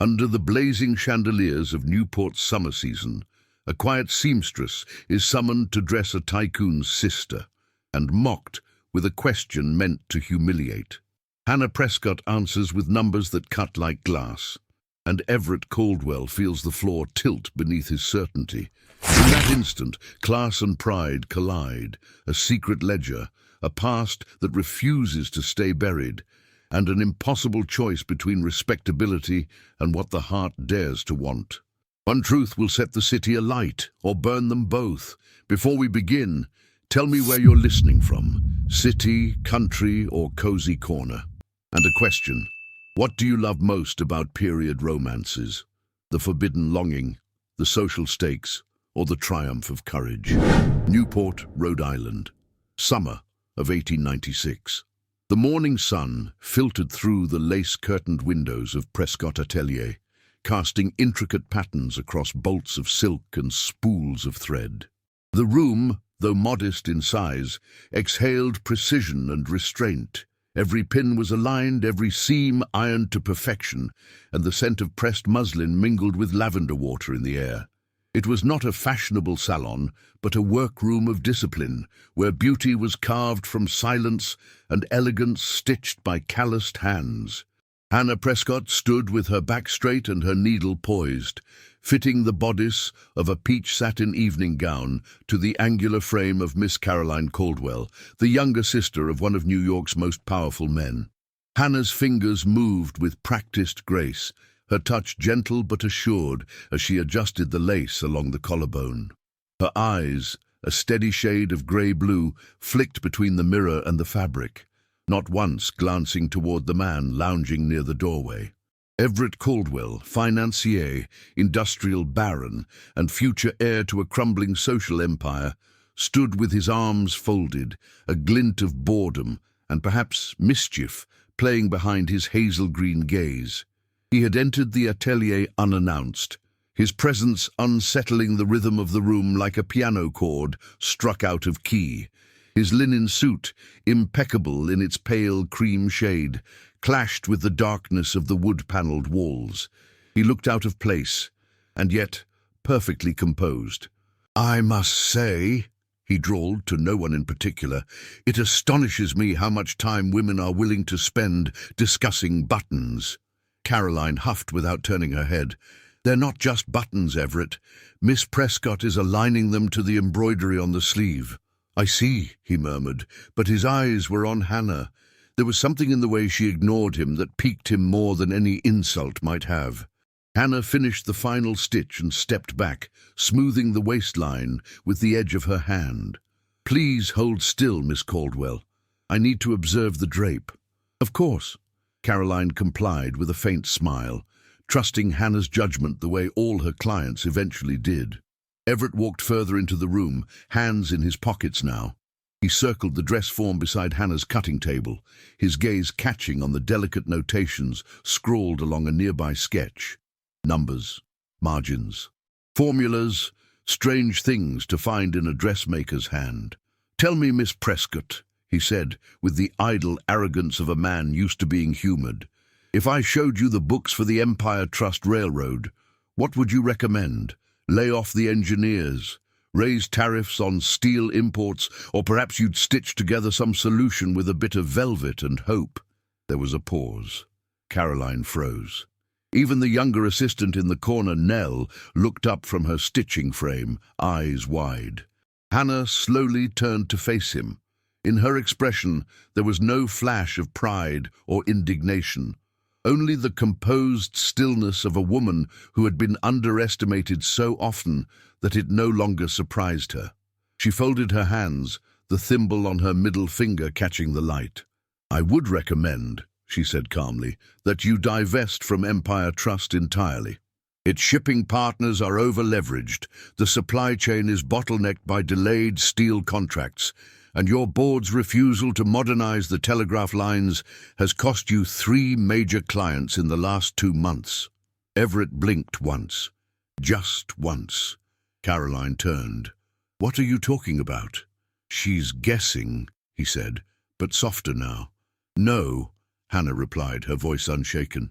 Under the blazing chandeliers of Newport's summer season, a quiet seamstress is summoned to dress a tycoon's sister, and mocked with a question meant to humiliate. Hannah Prescott answers with numbers that cut like glass, and Everett Caldwell feels the floor tilt beneath his certainty. In that instant, class and pride collide, a secret ledger, a past that refuses to stay buried, and an impossible choice between respectability and what the heart dares to want. One truth will set the city alight, or burn them both. Before we begin, tell me where you're listening from. City, country, or cozy corner? And a question. What do you love most about period romances? The forbidden longing, the social stakes, or the triumph of courage? Newport, Rhode Island. Summer of 1896. The morning sun filtered through the lace-curtained windows of Prescott Atelier, casting intricate patterns across bolts of silk and spools of thread. The room, though modest in size, exhaled precision and restraint. Every pin was aligned, every seam ironed to perfection, and the scent of pressed muslin mingled with lavender water in the air. It was not a fashionable salon, but a workroom of discipline, where beauty was carved from silence and elegance stitched by calloused hands. Hannah Prescott stood with her back straight and her needle poised, fitting the bodice of a peach satin evening gown to the angular frame of Miss Caroline Caldwell, the younger sister of one of New York's most powerful men. Hannah's fingers moved with practiced grace, her touch gentle but assured as she adjusted the lace along the collarbone. Her eyes, a steady shade of grey-blue, flicked between the mirror and the fabric, not once glancing toward the man lounging near the doorway. Everett Caldwell, financier, industrial baron, and future heir to a crumbling social empire, stood with his arms folded, a glint of boredom and perhaps mischief playing behind his hazel-green gaze. He had entered the atelier unannounced, his presence unsettling the rhythm of the room like a piano chord struck out of key. His linen suit, impeccable in its pale cream shade, clashed with the darkness of the wood-panelled walls. He looked out of place, and yet perfectly composed. "I must say," he drawled to no one in particular, "it astonishes me how much time women are willing to spend discussing buttons." Caroline huffed without turning her head. "They're not just buttons, Everett. Miss Prescott is aligning them to the embroidery on the sleeve." "I see," he murmured, but his eyes were on Hannah. There was something in the way she ignored him that piqued him more than any insult might have. Hannah finished the final stitch and stepped back, smoothing the waistline with the edge of her hand. "Please hold still, Miss Caldwell. I need to observe the drape." "Of course." Caroline complied with a faint smile, trusting Hannah's judgment the way all her clients eventually did. Everett walked further into the room, hands in his pockets now. He circled the dress form beside Hannah's cutting table, his gaze catching on the delicate notations scrawled along a nearby sketch. Numbers, margins, formulas, strange things to find in a dressmaker's hand. "Tell me, Miss Prescott," he said, with the idle arrogance of a man used to being humoured, "if I showed you the books for the Empire Trust Railroad, what would you recommend? Lay off the engineers, raise tariffs on steel imports, or perhaps you'd stitch together some solution with a bit of velvet and hope." There was a pause. Caroline froze. Even the younger assistant in the corner, Nell, looked up from her stitching frame, eyes wide. Hannah slowly turned to face him. In her expression, there was no flash of pride or indignation, only the composed stillness of a woman who had been underestimated so often that it no longer surprised her. She folded her hands, the thimble on her middle finger catching the light. "I would recommend," she said calmly, "that you divest from Empire Trust entirely. Its shipping partners are over-leveraged, the supply chain is bottlenecked by delayed steel contracts, and your board's refusal to modernize the telegraph lines has cost you 3 major clients in the last 2 months." Everett blinked once. Just once. Caroline turned. "What are you talking about?" "She's guessing," he said, but softer now. "No," Hannah replied, her voice unshaken.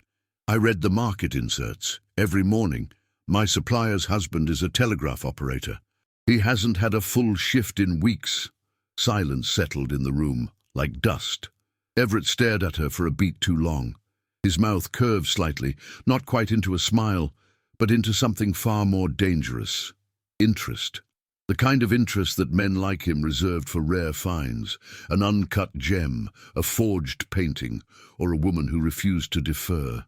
I read the market inserts every morning. My supplier's husband is a telegraph operator. He hasn't had a full shift in weeks. Silence settled in the room, like dust. Everett stared at her for a beat too long. His mouth curved slightly, not quite into a smile, but into something far more dangerous. Interest. The kind of interest that men like him reserved for rare finds, an uncut gem, a forged painting, or a woman who refused to defer.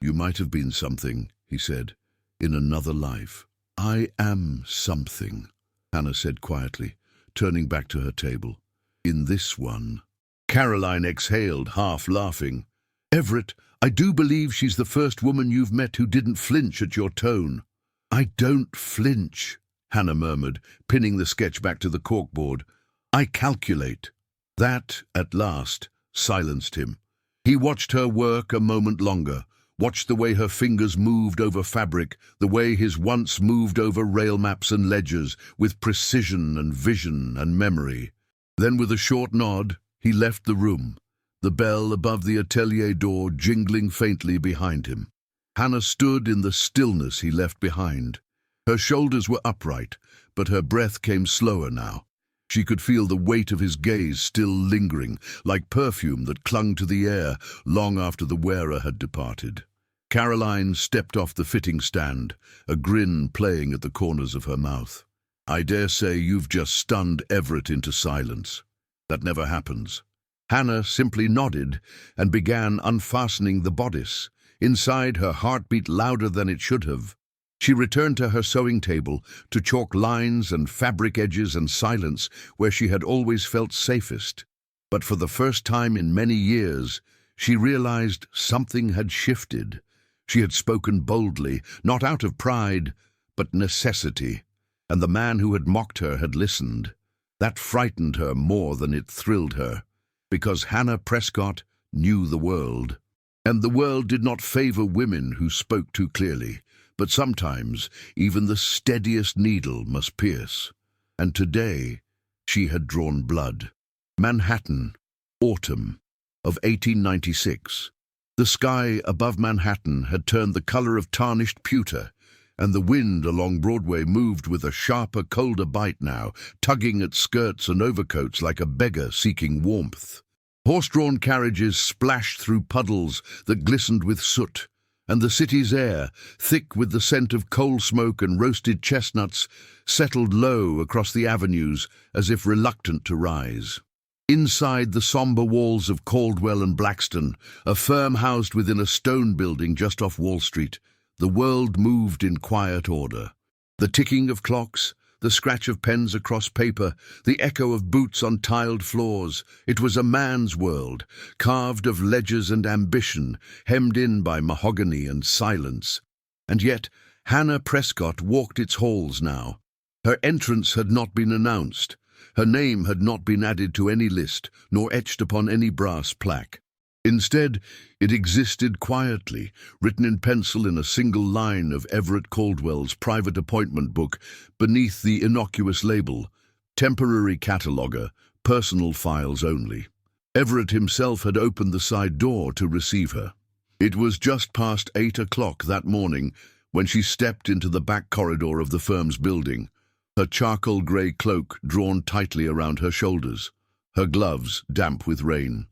"You might have been something," he said, "in another life." "I am something," Hannah said quietly, turning back to her table. "In this one." Caroline exhaled, half laughing. "Everett, I do believe she's the first woman you've met who didn't flinch at your tone." "I don't flinch," Hannah murmured, pinning the sketch back to the corkboard. "I calculate." That, at last, silenced him. He watched her work a moment longer, watched the way her fingers moved over fabric, the way his once moved over rail maps and ledgers, with precision and vision and memory. Then, with a short nod, he left the room, the bell above the atelier door jingling faintly behind him. Hannah stood in the stillness he left behind. Her shoulders were upright, but her breath came slower now. She could feel the weight of his gaze still lingering, like perfume that clung to the air long after the wearer had departed. Caroline stepped off the fitting stand, a grin playing at the corners of her mouth. "I dare say you've just stunned Everett into silence. That never happens." Hannah simply nodded and began unfastening the bodice. Inside, her heart beat louder than it should have. She returned to her sewing table, to chalk lines and fabric edges and silence where she had always felt safest. But for the first time in many years, she realized something had shifted. She had spoken boldly, not out of pride, but necessity, and the man who had mocked her had listened. That frightened her more than it thrilled her, because Hannah Prescott knew the world. And the world did not favor women who spoke too clearly. But sometimes even the steadiest needle must pierce. And today she had drawn blood. Manhattan, autumn of 1896. The sky above Manhattan had turned the color of tarnished pewter, and the wind along Broadway moved with a sharper, colder bite now, tugging at skirts and overcoats like a beggar seeking warmth. Horse-drawn carriages splashed through puddles that glistened with soot, and the city's air, thick with the scent of coal smoke and roasted chestnuts, settled low across the avenues as if reluctant to rise. Inside the somber walls of Caldwell and Blackstone, a firm housed within a stone building just off Wall Street, the world moved in quiet order. The ticking of clocks, the scratch of pens across paper, the echo of boots on tiled floors. It was a man's world, carved of ledgers and ambition, hemmed in by mahogany and silence. And yet Hannah Prescott walked its halls now. Her entrance had not been announced. Her name had not been added to any list, nor etched upon any brass plaque. Instead, it existed quietly, written in pencil in a single line of Everett Caldwell's private appointment book beneath the innocuous label, "Temporary Cataloguer, Personal Files Only." Everett himself had opened the side door to receive her. It was just past 8 o'clock that morning when she stepped into the back corridor of the firm's building, her charcoal grey cloak drawn tightly around her shoulders, her gloves damp with rain.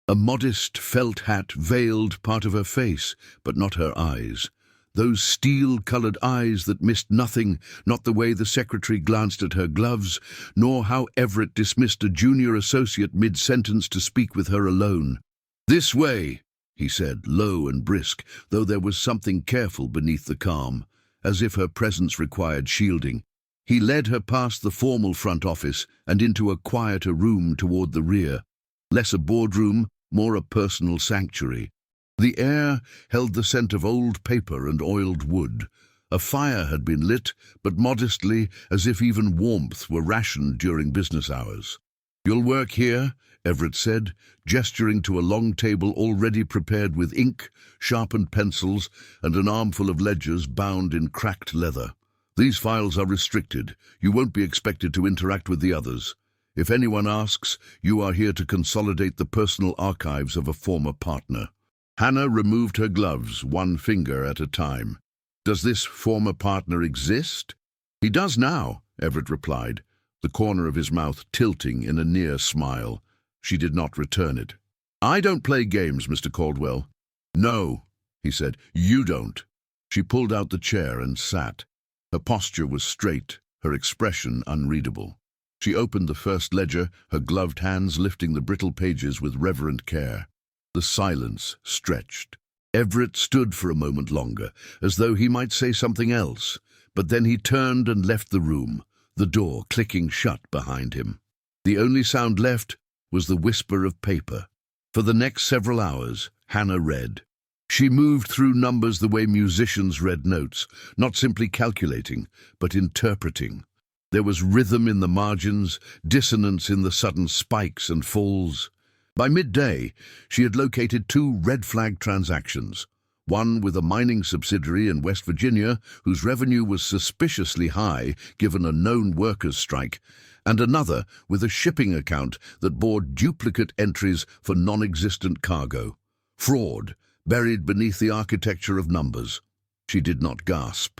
A modest felt hat veiled part of her face, but not her eyes. Those steel-colored eyes that missed nothing, not the way the secretary glanced at her gloves, nor how Everett dismissed a junior associate mid-sentence to speak with her alone. "This way," he said, low and brisk, though there was something careful beneath the calm, as if her presence required shielding. He led her past the formal front office and into a quieter room toward the rear. Less a boardroom, more a personal sanctuary. The air held the scent of old paper and oiled wood. A fire had been lit, but modestly, as if even warmth were rationed during business hours. "You'll work here," Everett said, gesturing to a long table already prepared with ink, sharpened pencils, and an armful of ledgers bound in cracked leather. "These files are restricted. You won't be expected to interact with the others. If anyone asks, you are here to consolidate the personal archives of a former partner." Hannah removed her gloves, one finger at a time. "Does this former partner exist?" "He does now," Everett replied, the corner of his mouth tilting in a near smile. She did not return it. "I don't play games, Mr. Caldwell." "No," he said, "you don't." She pulled out the chair and sat. Her posture was straight, her expression unreadable. She opened the first ledger, her gloved hands lifting the brittle pages with reverent care. The silence stretched. Everett stood for a moment longer, as though he might say something else, but then he turned and left the room, the door clicking shut behind him. The only sound left was the whisper of paper. For the next several hours, Hannah read. She moved through numbers the way musicians read notes, not simply calculating, but interpreting. There was rhythm in the margins, dissonance in the sudden spikes and falls. By midday, she had located 2 red-flag transactions, one with a mining subsidiary in West Virginia whose revenue was suspiciously high given a known workers' strike, and another with a shipping account that bore duplicate entries for non-existent cargo. Fraud, buried beneath the architecture of numbers. She did not gasp.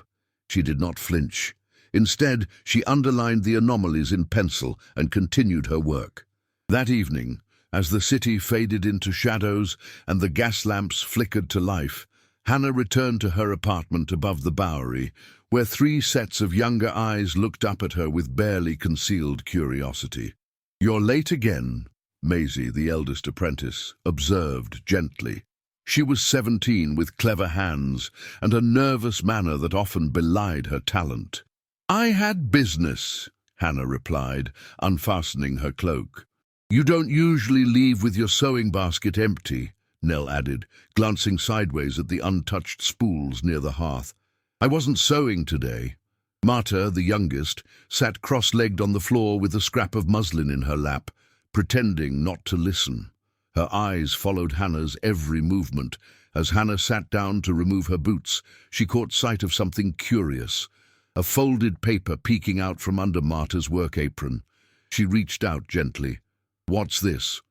She did not flinch. Instead, she underlined the anomalies in pencil and continued her work. That evening, as the city faded into shadows and the gas lamps flickered to life, Hannah returned to her apartment above the Bowery, where 3 sets of younger eyes looked up at her with barely concealed curiosity. "You're late again," Maisie, the eldest apprentice, observed gently. She was 17 with clever hands and a nervous manner that often belied her talent. "I had business," Hannah replied, unfastening her cloak. "You don't usually leave with your sewing basket empty," Nell added, glancing sideways at the untouched spools near the hearth. "I wasn't sewing today." Marta, the youngest, sat cross-legged on the floor with a scrap of muslin in her lap, pretending not to listen. Her eyes followed Hannah's every movement. As Hannah sat down to remove her boots, she caught sight of something curious, a folded paper peeking out from under Marta's work apron. She reached out gently. "What's this?"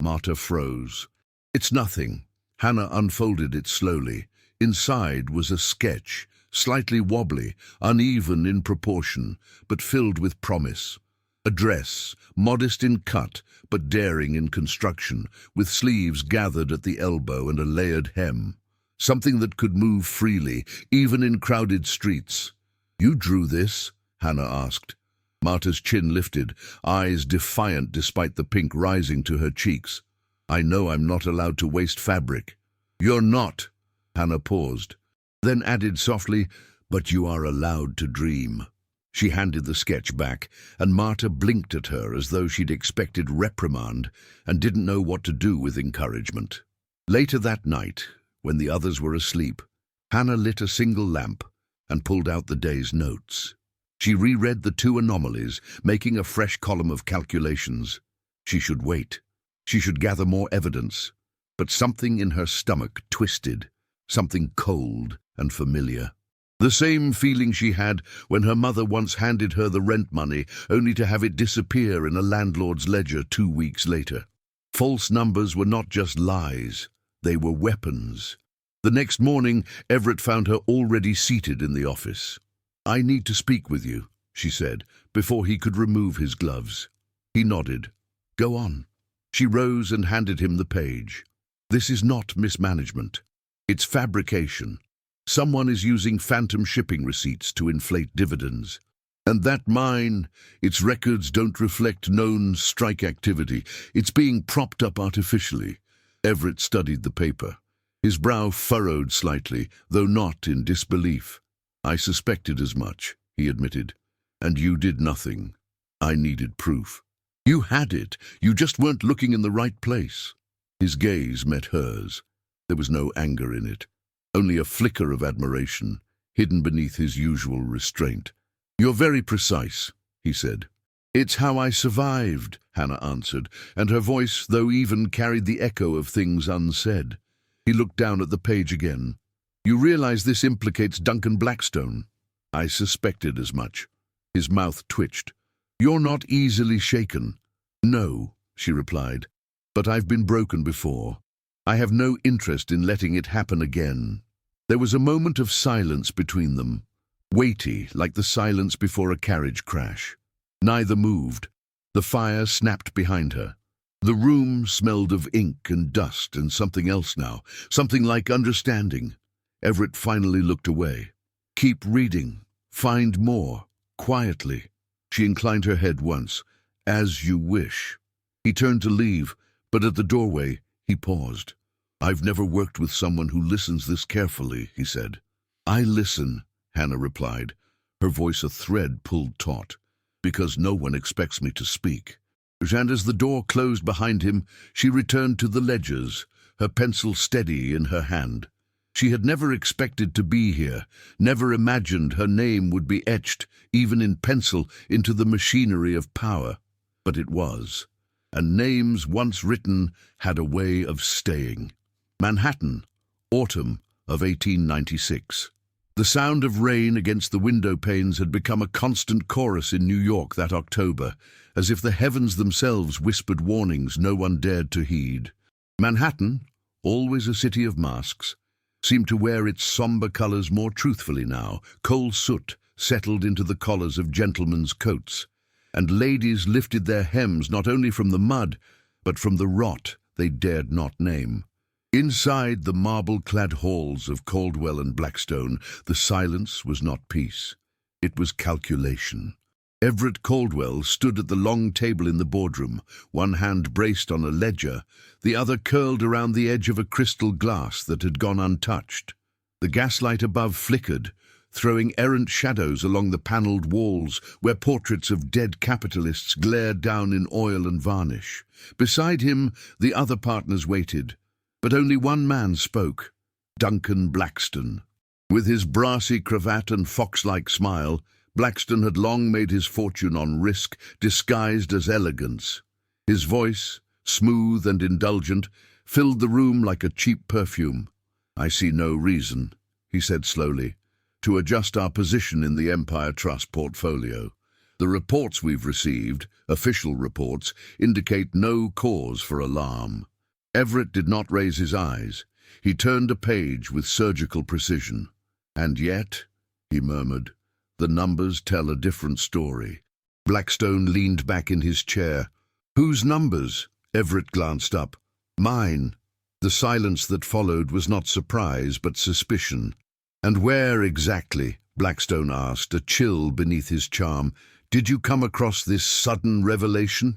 Marta froze. "It's nothing." Hannah unfolded it slowly. Inside was a sketch, slightly wobbly, uneven in proportion, but filled with promise. A dress, modest in cut, but daring in construction, with sleeves gathered at the elbow and a layered hem. Something that could move freely, even in crowded streets. "You drew this?" Hannah asked. Marta's chin lifted, eyes defiant despite the pink rising to her cheeks. "I know I'm not allowed to waste fabric." "You're not." Hannah paused, then added softly, "But you are allowed to dream." She handed the sketch back, and Marta blinked at her as though she'd expected reprimand and didn't know what to do with encouragement. Later that night, when the others were asleep, Hannah lit a single lamp and pulled out the day's notes. She reread the 2 anomalies, making a fresh column of calculations. She should wait. She should gather more evidence. But something in her stomach twisted, something cold and familiar. The same feeling she had when her mother once handed her the rent money, only to have it disappear in a landlord's ledger 2 weeks later. False numbers were not just lies, they were weapons. The next morning, Everett found her already seated in the office. "I need to speak with you," she said, before he could remove his gloves. He nodded. "Go on." She rose and handed him the page. "This is not mismanagement. It's fabrication. Someone is using phantom shipping receipts to inflate dividends. And that mine, its records don't reflect known strike activity. It's being propped up artificially." Everett studied the paper. His brow furrowed slightly, though not in disbelief. "I suspected as much," he admitted. "And you did nothing. I needed proof." "You had it. You just weren't looking in the right place." His gaze met hers. There was no anger in it, only a flicker of admiration, hidden beneath his usual restraint. "You're very precise," he said. "It's how I survived," Hannah answered, and her voice, though even, carried the echo of things unsaid. He looked down at the page again. "You realize this implicates Duncan Blackstone?" "I suspected as much." His mouth twitched. "You're not easily shaken." "No," she replied, "but I've been broken before. I have no interest in letting it happen again." There was a moment of silence between them, weighty like the silence before a carriage crash. Neither moved. The fire snapped behind her. The room smelled of ink and dust and something else now, something like understanding. Everett finally looked away. "Keep reading. Find more. Quietly." She inclined her head once. "As you wish." He turned to leave, but at the doorway he paused. "I've never worked with someone who listens this carefully," he said. "I listen," Hannah replied, her voice a thread pulled taut, "because no one expects me to speak." And as the door closed behind him, she returned to the ledgers, her pencil steady in her hand. She had never expected to be here, never imagined her name would be etched, even in pencil, into the machinery of power. But it was, and names once written had a way of staying. Manhattan, autumn of 1896. The sound of rain against the window panes had become a constant chorus in New York that October, as if the heavens themselves whispered warnings no one dared to heed. Manhattan, always a city of masks, seemed to wear its somber colors more truthfully now. Coal soot settled into the collars of gentlemen's coats, and ladies lifted their hems not only from the mud, but from the rot they dared not name. Inside the marble-clad halls of Caldwell and Blackstone, the silence was not peace. It was calculation. Everett Caldwell stood at the long table in the boardroom, one hand braced on a ledger, the other curled around the edge of a crystal glass that had gone untouched. The gaslight above flickered, throwing errant shadows along the panelled walls where portraits of dead capitalists glared down in oil and varnish. Beside him, the other partners waited. But only one man spoke, Duncan Blackstone. With his brassy cravat and fox-like smile, Blackstone had long made his fortune on risk, disguised as elegance. His voice, smooth and indulgent, filled the room like a cheap perfume. "I see no reason," he said slowly, "to adjust our position in the Empire Trust portfolio. The reports we've received, official reports, indicate no cause for alarm." Everett did not raise his eyes. He turned a page with surgical precision. "And yet," he murmured, "the numbers tell a different story." Blackstone leaned back in his chair. "Whose numbers?" Everett glanced up. "Mine." The silence that followed was not surprise, but suspicion. "And where exactly?" Blackstone asked, a chill beneath his charm. "Did you come across this sudden revelation?"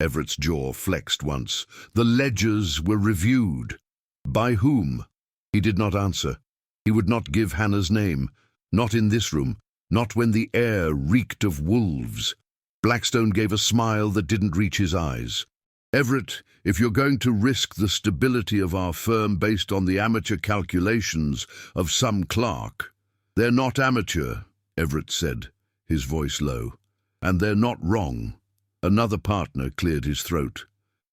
Everett's jaw flexed once. "The ledgers were reviewed." "By whom?" He did not answer. He would not give Hannah's name. Not in this room. Not when the air reeked of wolves. Blackstone gave a smile that didn't reach his eyes. "Everett, if you're going to risk the stability of our firm based on the amateur calculations of some clerk—" "They're not amateur," Everett said, his voice low. "And they're not wrong." Another partner cleared his throat.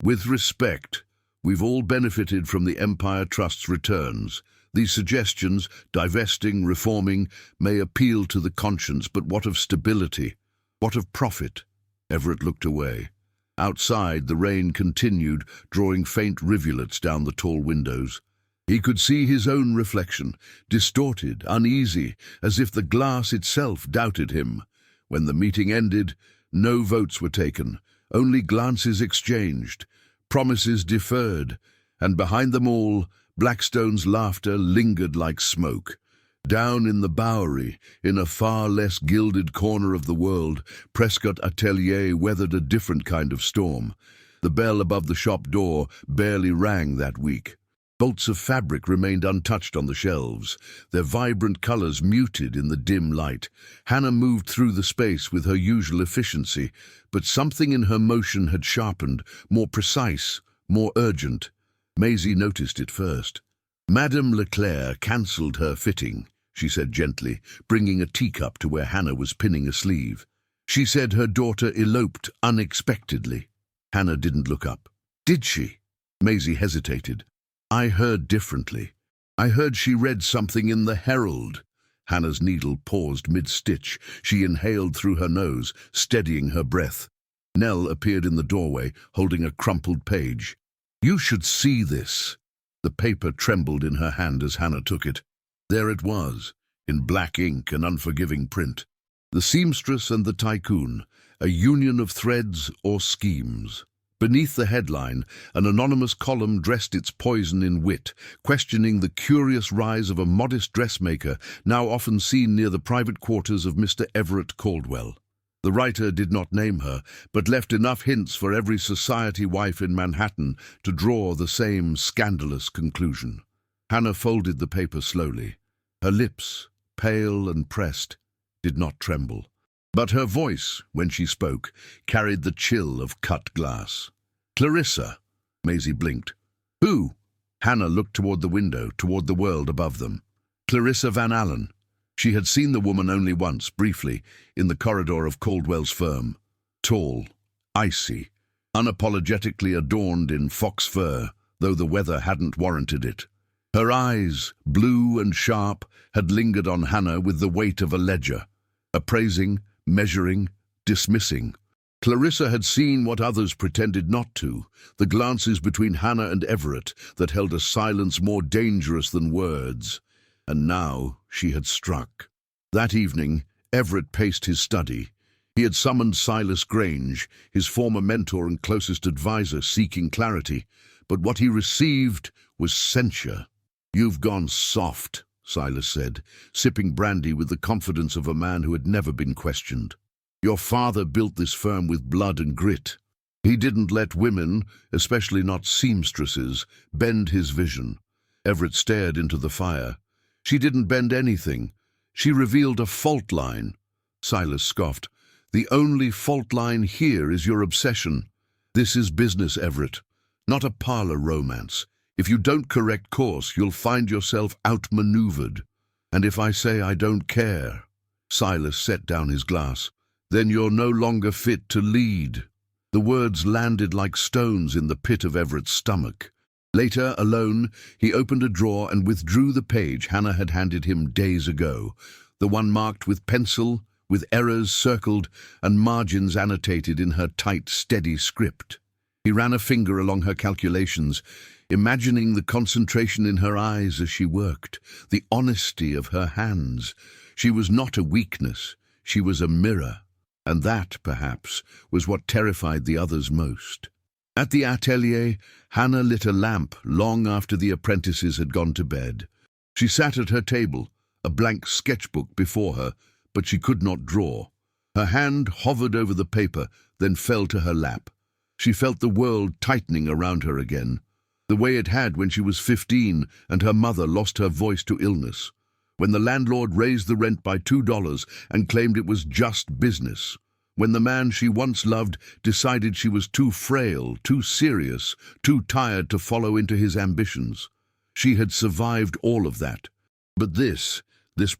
"With respect, we've all benefited from the Empire Trust's returns. These suggestions, divesting, reforming, may appeal to the conscience, but what of stability? What of profit?" Everett looked away. Outside, the rain continued, drawing faint rivulets down the tall windows. He could see his own reflection, distorted, uneasy, as if the glass itself doubted him. When the meeting ended, no votes were taken, only glances exchanged, promises deferred, and behind them all, Blackstone's laughter lingered like smoke. Down in the Bowery, in a far less gilded corner of the world, Prescott Atelier weathered a different kind of storm. The bell above the shop door barely rang that week. Bolts of fabric remained untouched on the shelves, their vibrant colors muted in the dim light. Hannah moved through the space with her usual efficiency, but something in her motion had sharpened, more precise, more urgent. Maisie noticed it first. "Madame Leclerc cancelled her fitting," she said gently, bringing a teacup to where Hannah was pinning a sleeve. "She said her daughter eloped unexpectedly." Hannah didn't look up. "Did she?" Maisie hesitated. "I heard differently. I heard she read something in the Herald." Hannah's needle paused mid-stitch. She inhaled through her nose, steadying her breath. Nell appeared in the doorway, holding a crumpled page. "You should see this." The paper trembled in her hand as Hannah took it. There it was, in black ink and unforgiving print. The Seamstress and the Tycoon, a union of threads or schemes. Beneath the headline, an anonymous column dressed its poison in wit, questioning the curious rise of a modest dressmaker now often seen near the private quarters of Mr. Everett Caldwell. The writer did not name her, but left enough hints for every society wife in Manhattan to draw the same scandalous conclusion. Hannah folded the paper slowly. Her lips, pale and pressed, did not tremble. But her voice, when she spoke, carried the chill of cut glass. "Clarissa," Maisie blinked. "Who?" Hannah looked toward the window, toward the world above them. "Clarissa Van Allen." She had seen the woman only once, briefly, in the corridor of Caldwell's firm. Tall, icy, unapologetically adorned in fox fur, though the weather hadn't warranted it. Her eyes, blue and sharp, had lingered on Hannah with the weight of a ledger, appraising, measuring, dismissing. Clarissa had seen what others pretended not to, the glances between Hannah and Everett that held a silence more dangerous than words. And now she had struck. That evening, Everett paced his study. He had summoned Silas Grange, his former mentor and closest advisor, seeking clarity, but what he received was censure. "You've gone soft," Silas said, sipping brandy with the confidence of a man who had never been questioned. "Your father built this firm with blood and grit. He didn't let women, especially not seamstresses, bend his vision." Everett stared into the fire. "She didn't bend anything. She revealed a fault line." Silas scoffed. "The only fault line here is your obsession. This is business, Everett, not a parlor romance. If you don't correct course, you'll find yourself outmaneuvered. And if I say I don't care," Silas set down his glass, "then you're no longer fit to lead." The words landed like stones in the pit of Everett's stomach. Later, alone, he opened a drawer and withdrew the page Hannah had handed him days ago, the one marked with pencil, with errors circled and margins annotated in her tight, steady script. He ran a finger along her calculations, imagining the concentration in her eyes as she worked, the honesty of her hands. She was not a weakness, she was a mirror, and that, perhaps, was what terrified the others most. At the atelier, Hannah lit a lamp long after the apprentices had gone to bed. She sat at her table, a blank sketchbook before her, but she could not draw. Her hand hovered over the paper, then fell to her lap. She felt the world tightening around her again, the way it had when she was 15 and her mother lost her voice to illness, when the landlord raised the rent by $2 and claimed it was just business, when the man she once loved decided she was too frail, too serious, too tired to follow into his ambitions. She had survived all of that. But this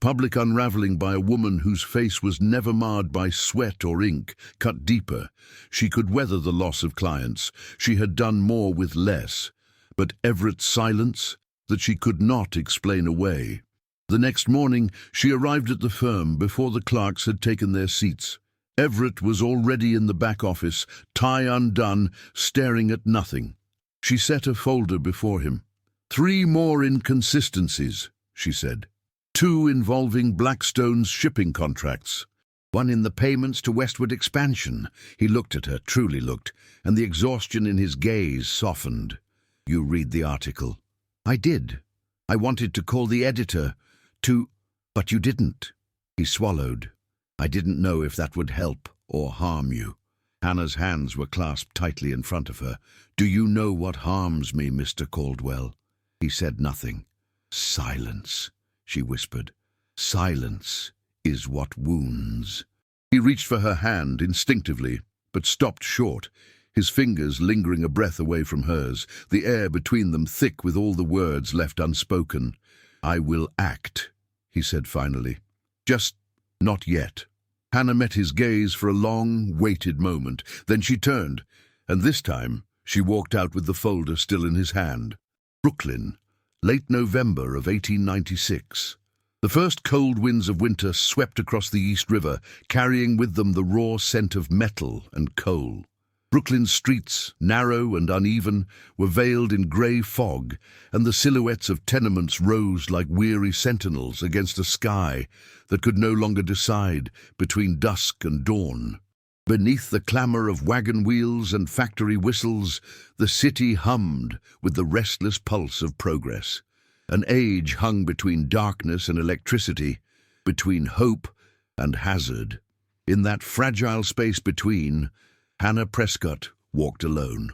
public unraveling by a woman whose face was never marred by sweat or ink, cut deeper. She could weather the loss of clients. She had done more with less. But Everett's silence, that she could not explain away. The next morning, she arrived at the firm before the clerks had taken their seats. Everett was already in the back office, tie undone, staring at nothing. She set a folder before him. 3 more inconsistencies, she said. 2 involving Blackstone's shipping contracts. 1 in the payments to westward expansion. He looked at her, truly looked, and the exhaustion in his gaze softened. "You read the article." "I did. I wanted to call the editor but you didn't." He swallowed. "I didn't know if that would help or harm you." Hannah's hands were clasped tightly in front of her. "Do you know what harms me, Mr. Caldwell?" He said nothing. "Silence," she whispered. "Silence is what wounds." He reached for her hand instinctively, but stopped short, his fingers lingering a breath away from hers, the air between them thick with all the words left unspoken. "I will act," he said finally. "Just not yet." Hannah met his gaze for a long, weighted moment. Then she turned, and this time she walked out with the folder still in his hand. Brooklyn, late November of 1896. The first cold winds of winter swept across the East River, carrying with them the raw scent of metal and coal. Brooklyn's streets, narrow and uneven, were veiled in grey fog, and the silhouettes of tenements rose like weary sentinels against a sky that could no longer decide between dusk and dawn. Beneath the clamour of wagon wheels and factory whistles, the city hummed with the restless pulse of progress. An age hung between darkness and electricity, between hope and hazard. In that fragile space between, Hannah Prescott walked alone.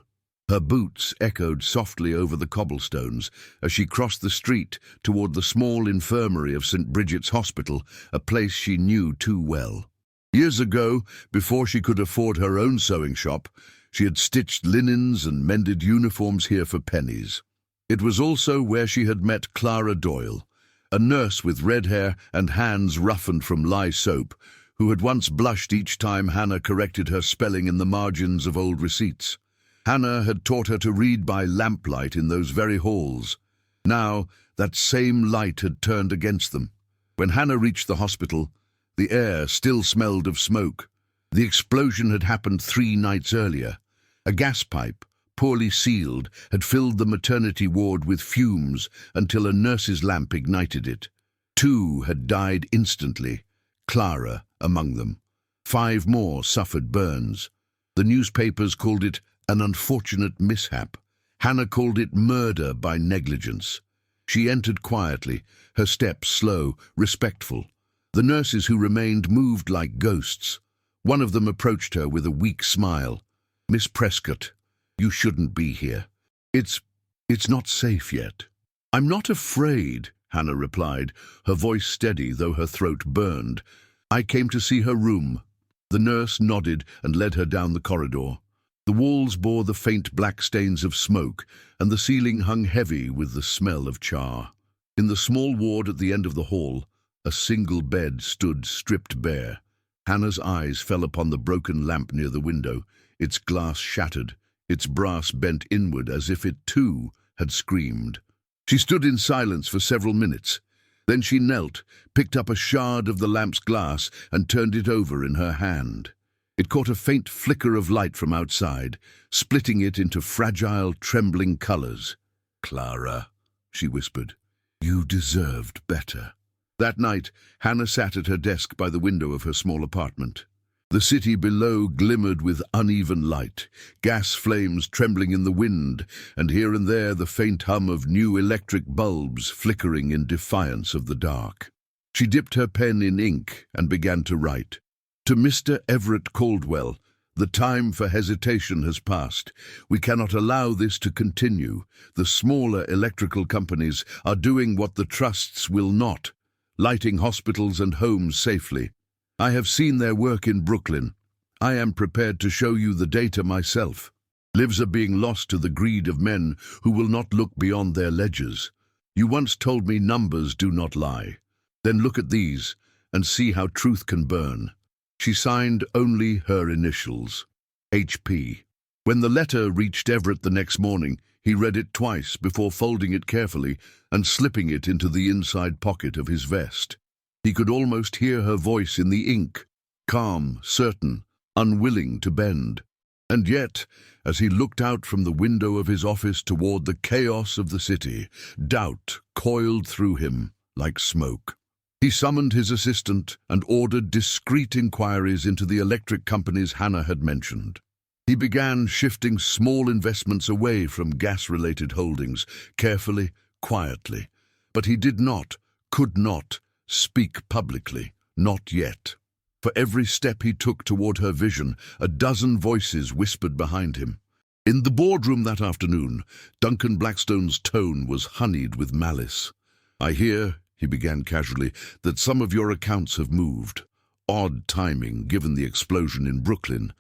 Her boots echoed softly over the cobblestones as she crossed the street toward the small infirmary of St. Bridget's Hospital, a place she knew too well. Years ago, before she could afford her own sewing shop, she had stitched linens and mended uniforms here for pennies. It was also where she had met Clara Doyle, a nurse with red hair and hands roughened from lye soap, who had once blushed each time Hannah corrected her spelling in the margins of old receipts. Hannah had taught her to read by lamplight in those very halls. Now, that same light had turned against them. When Hannah reached the hospital, the air still smelled of smoke. The explosion had happened 3 nights earlier. A gas pipe, poorly sealed, had filled the maternity ward with fumes until a nurse's lamp ignited it. 2 had died instantly, Clara among them. 5 more suffered burns. The newspapers called it an unfortunate mishap. Hannah called it murder by negligence. She entered quietly, her steps slow, respectful. The nurses who remained moved like ghosts. One of them approached her with a weak smile. "Miss Prescott, you shouldn't be here. It's not safe yet." "I'm not afraid," Hannah replied, her voice steady though her throat burned. "I came to see her room." The nurse nodded and led her down the corridor. The walls bore the faint black stains of smoke, and the ceiling hung heavy with the smell of char. In the small ward at the end of the hall, a single bed stood stripped bare. Hannah's eyes fell upon the broken lamp near the window, its glass shattered, its brass bent inward as if it too had screamed. She stood in silence for several minutes. Then she knelt, picked up a shard of the lamp's glass and turned it over in her hand. It caught a faint flicker of light from outside, splitting it into fragile, trembling colours. "Clara," she whispered, "you deserved better." That night, Hannah sat at her desk by the window of her small apartment. The city below glimmered with uneven light, gas flames trembling in the wind, and here and there the faint hum of new electric bulbs flickering in defiance of the dark. She dipped her pen in ink and began to write. "To Mr. Everett Caldwell, the time for hesitation has passed. We cannot allow this to continue. The smaller electrical companies are doing what the trusts will not, lighting hospitals and homes safely. I have seen their work in Brooklyn. I am prepared to show you the data myself. Lives are being lost to the greed of men who will not look beyond their ledgers. You once told me numbers do not lie. Then look at these and see how truth can burn." She signed only her initials, HP. When the letter reached Everett the next morning, he read it twice before folding it carefully and slipping it into the inside pocket of his vest. He could almost hear her voice in the ink, calm, certain, unwilling to bend. And yet, as he looked out from the window of his office toward the chaos of the city, doubt coiled through him like smoke. He summoned his assistant and ordered discreet inquiries into the electric companies Hannah had mentioned. He began shifting small investments away from gas-related holdings, carefully, quietly. But he did not, could not, speak publicly, not yet. For every step he took toward her vision, a dozen voices whispered behind him. In the boardroom that afternoon, Duncan Blackstone's tone was honeyed with malice. "I hear," he began casually, "that some of your accounts have moved. Odd timing, given the explosion in Brooklyn.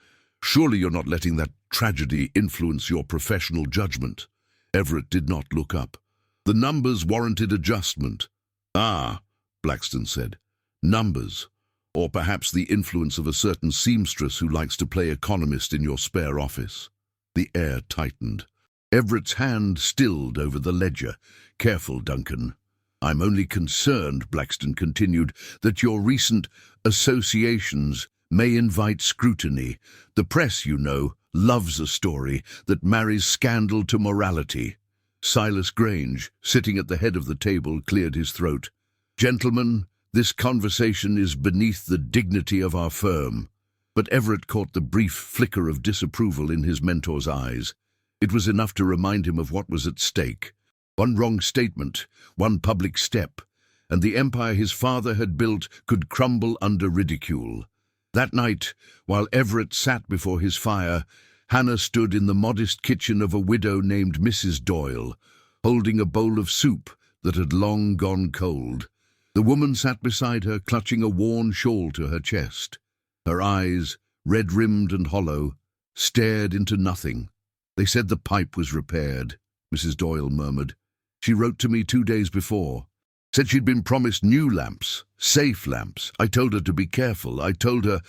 Surely you're not letting that tragedy influence your professional judgment." Everett did not look up. "The numbers warranted adjustment." "Ah," Blackstone said. "Numbers. Or perhaps the influence of a certain seamstress who likes to play economist in your spare office." The air tightened. Everett's hand stilled over the ledger. "Careful, Duncan. I'm only concerned," Blackstone continued, "that your recent associations may invite scrutiny. The press, you know, loves a story that marries scandal to morality. Silas Grange, sitting at the head of the table, cleared his throat. "Gentlemen, this conversation is beneath the dignity of our firm." But Everett caught the brief flicker of disapproval in his mentor's eyes. It was enough to remind him of what was at stake. One wrong statement, one public step, and the empire his father had built could crumble under ridicule. That night, while Everett sat before his fire, Hannah stood in the modest kitchen of a widow named Mrs. Doyle, holding a bowl of soup that had long gone cold. The woman sat beside her, clutching a worn shawl to her chest. Her eyes, red-rimmed and hollow, stared into nothing. "They said the pipe was repaired," Mrs. Doyle murmured. "She wrote to me 2 days before. Said she'd been promised new lamps, safe lamps. I told her to be careful. I told her—"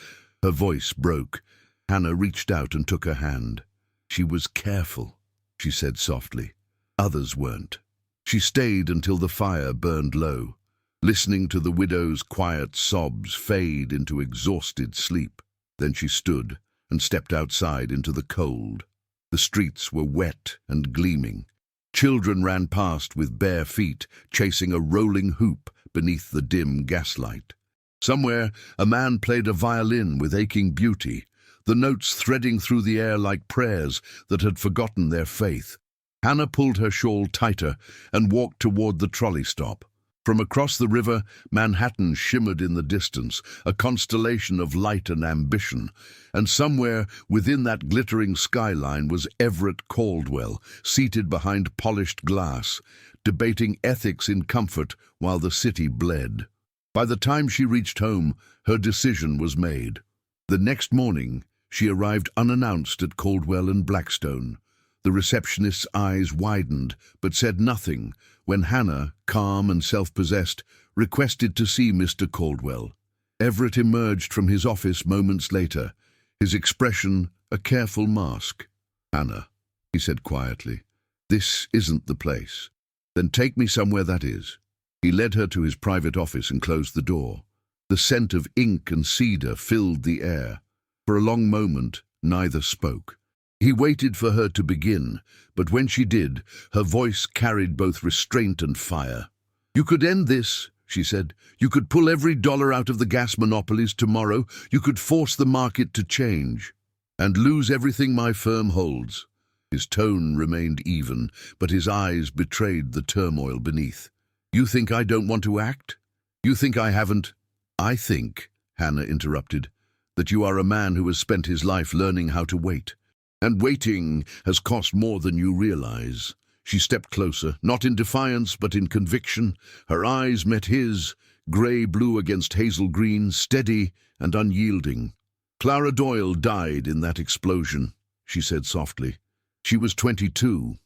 Her voice broke. Hannah reached out and took her hand. "She was careful," she said softly. "Others weren't." She stayed until the fire burned low, listening to the widow's quiet sobs fade into exhausted sleep. Then she stood and stepped outside into the cold. The streets were wet and gleaming. Children ran past with bare feet, chasing a rolling hoop beneath the dim gaslight. Somewhere, a man played a violin with aching beauty, the notes threading through the air like prayers that had forgotten their faith. Hannah pulled her shawl tighter and walked toward the trolley stop. From across the river, Manhattan shimmered in the distance, a constellation of light and ambition, and somewhere within that glittering skyline was Everett Caldwell, seated behind polished glass, debating ethics in comfort while the city bled. By the time she reached home, her decision was made. The next morning, she arrived unannounced at Caldwell and Blackstone. The receptionist's eyes widened, but said nothing, when Hannah, calm and self-possessed, requested to see Mr. Caldwell. Everett emerged from his office moments later, his expression a careful mask. "Hannah," he said quietly, "this isn't the place. Then take me somewhere that is." He led her to his private office and closed the door. The scent of ink and cedar filled the air. For a long moment, neither spoke. He waited for her to begin, but when she did, her voice carried both restraint and fire. "You could end this," she said. "You could pull every dollar out of the gas monopolies tomorrow. You could force the market to change. And lose everything my firm holds." His tone remained even, but his eyes betrayed the turmoil beneath. "You think I don't want to act? You think I haven't—" "I think," Hannah interrupted, "that you are a man who has spent his life learning how to wait. And waiting has cost more than you realize." She stepped closer, not in defiance but in conviction. Her eyes met his, grey-blue against hazel green, steady and unyielding. "Clara Doyle died in that explosion," she said softly. "She was 22.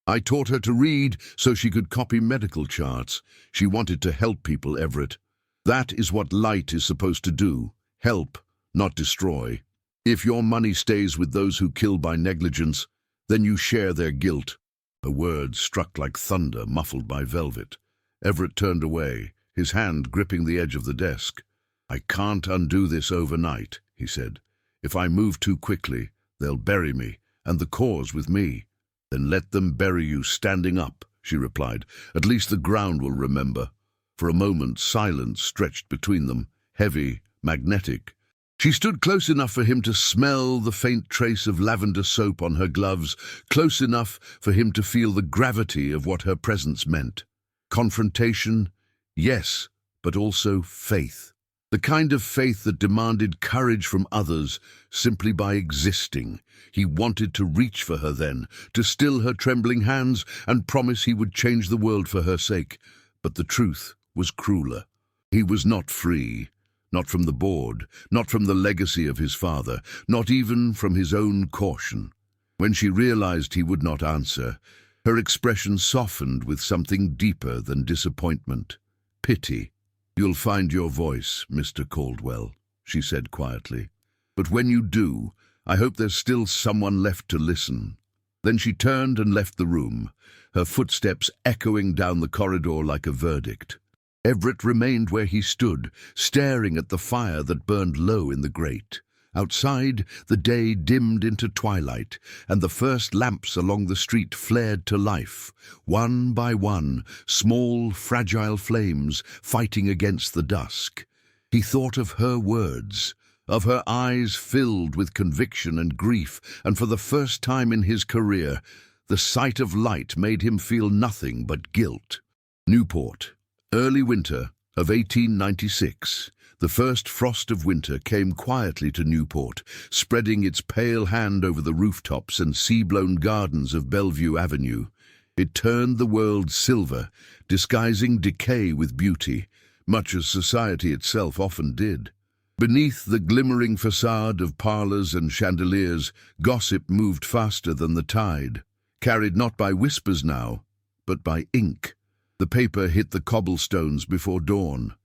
I taught her to read so she could copy medical charts. She wanted to help people, Everett. That is what light is supposed to do. Help, not destroy. If your money stays with those who kill by negligence, then you share their guilt." Her words struck like thunder, muffled by velvet. Everett turned away, his hand gripping the edge of the desk. "I can't undo this overnight," he said. "If I move too quickly, they'll bury me, and the cause with me." "Then let them bury you standing up," she replied. "At least the ground will remember." For a moment, silence stretched between them, heavy, magnetic. She stood close enough for him to smell the faint trace of lavender soap on her gloves, close enough for him to feel the gravity of what her presence meant. Confrontation, yes, but also faith. The kind of faith that demanded courage from others simply by existing. He wanted to reach for her then, to still her trembling hands and promise he would change the world for her sake. But the truth was crueler. He was not free. Not from the board, not from the legacy of his father, not even from his own caution. When she realized he would not answer, her expression softened with something deeper than disappointment. Pity. "You'll find your voice, Mr. Caldwell," she said quietly. "But when you do, I hope there's still someone left to listen." Then she turned and left the room, her footsteps echoing down the corridor like a verdict. Everett remained where he stood, staring at the fire that burned low in the grate. Outside, the day dimmed into twilight, and the first lamps along the street flared to life, one by one, small, fragile flames fighting against the dusk. He thought of her words, of her eyes filled with conviction and grief, and for the first time in his career, the sight of light made him feel nothing but guilt. Newport, early winter of 1896. The first frost of winter came quietly to Newport, spreading its pale hand over the rooftops and sea-blown gardens of Bellevue Avenue. It turned the world silver, disguising decay with beauty, much as society itself often did. Beneath the glimmering facade of parlours and chandeliers, gossip moved faster than the tide, carried not by whispers now, but by ink. The paper hit the cobblestones before dawn.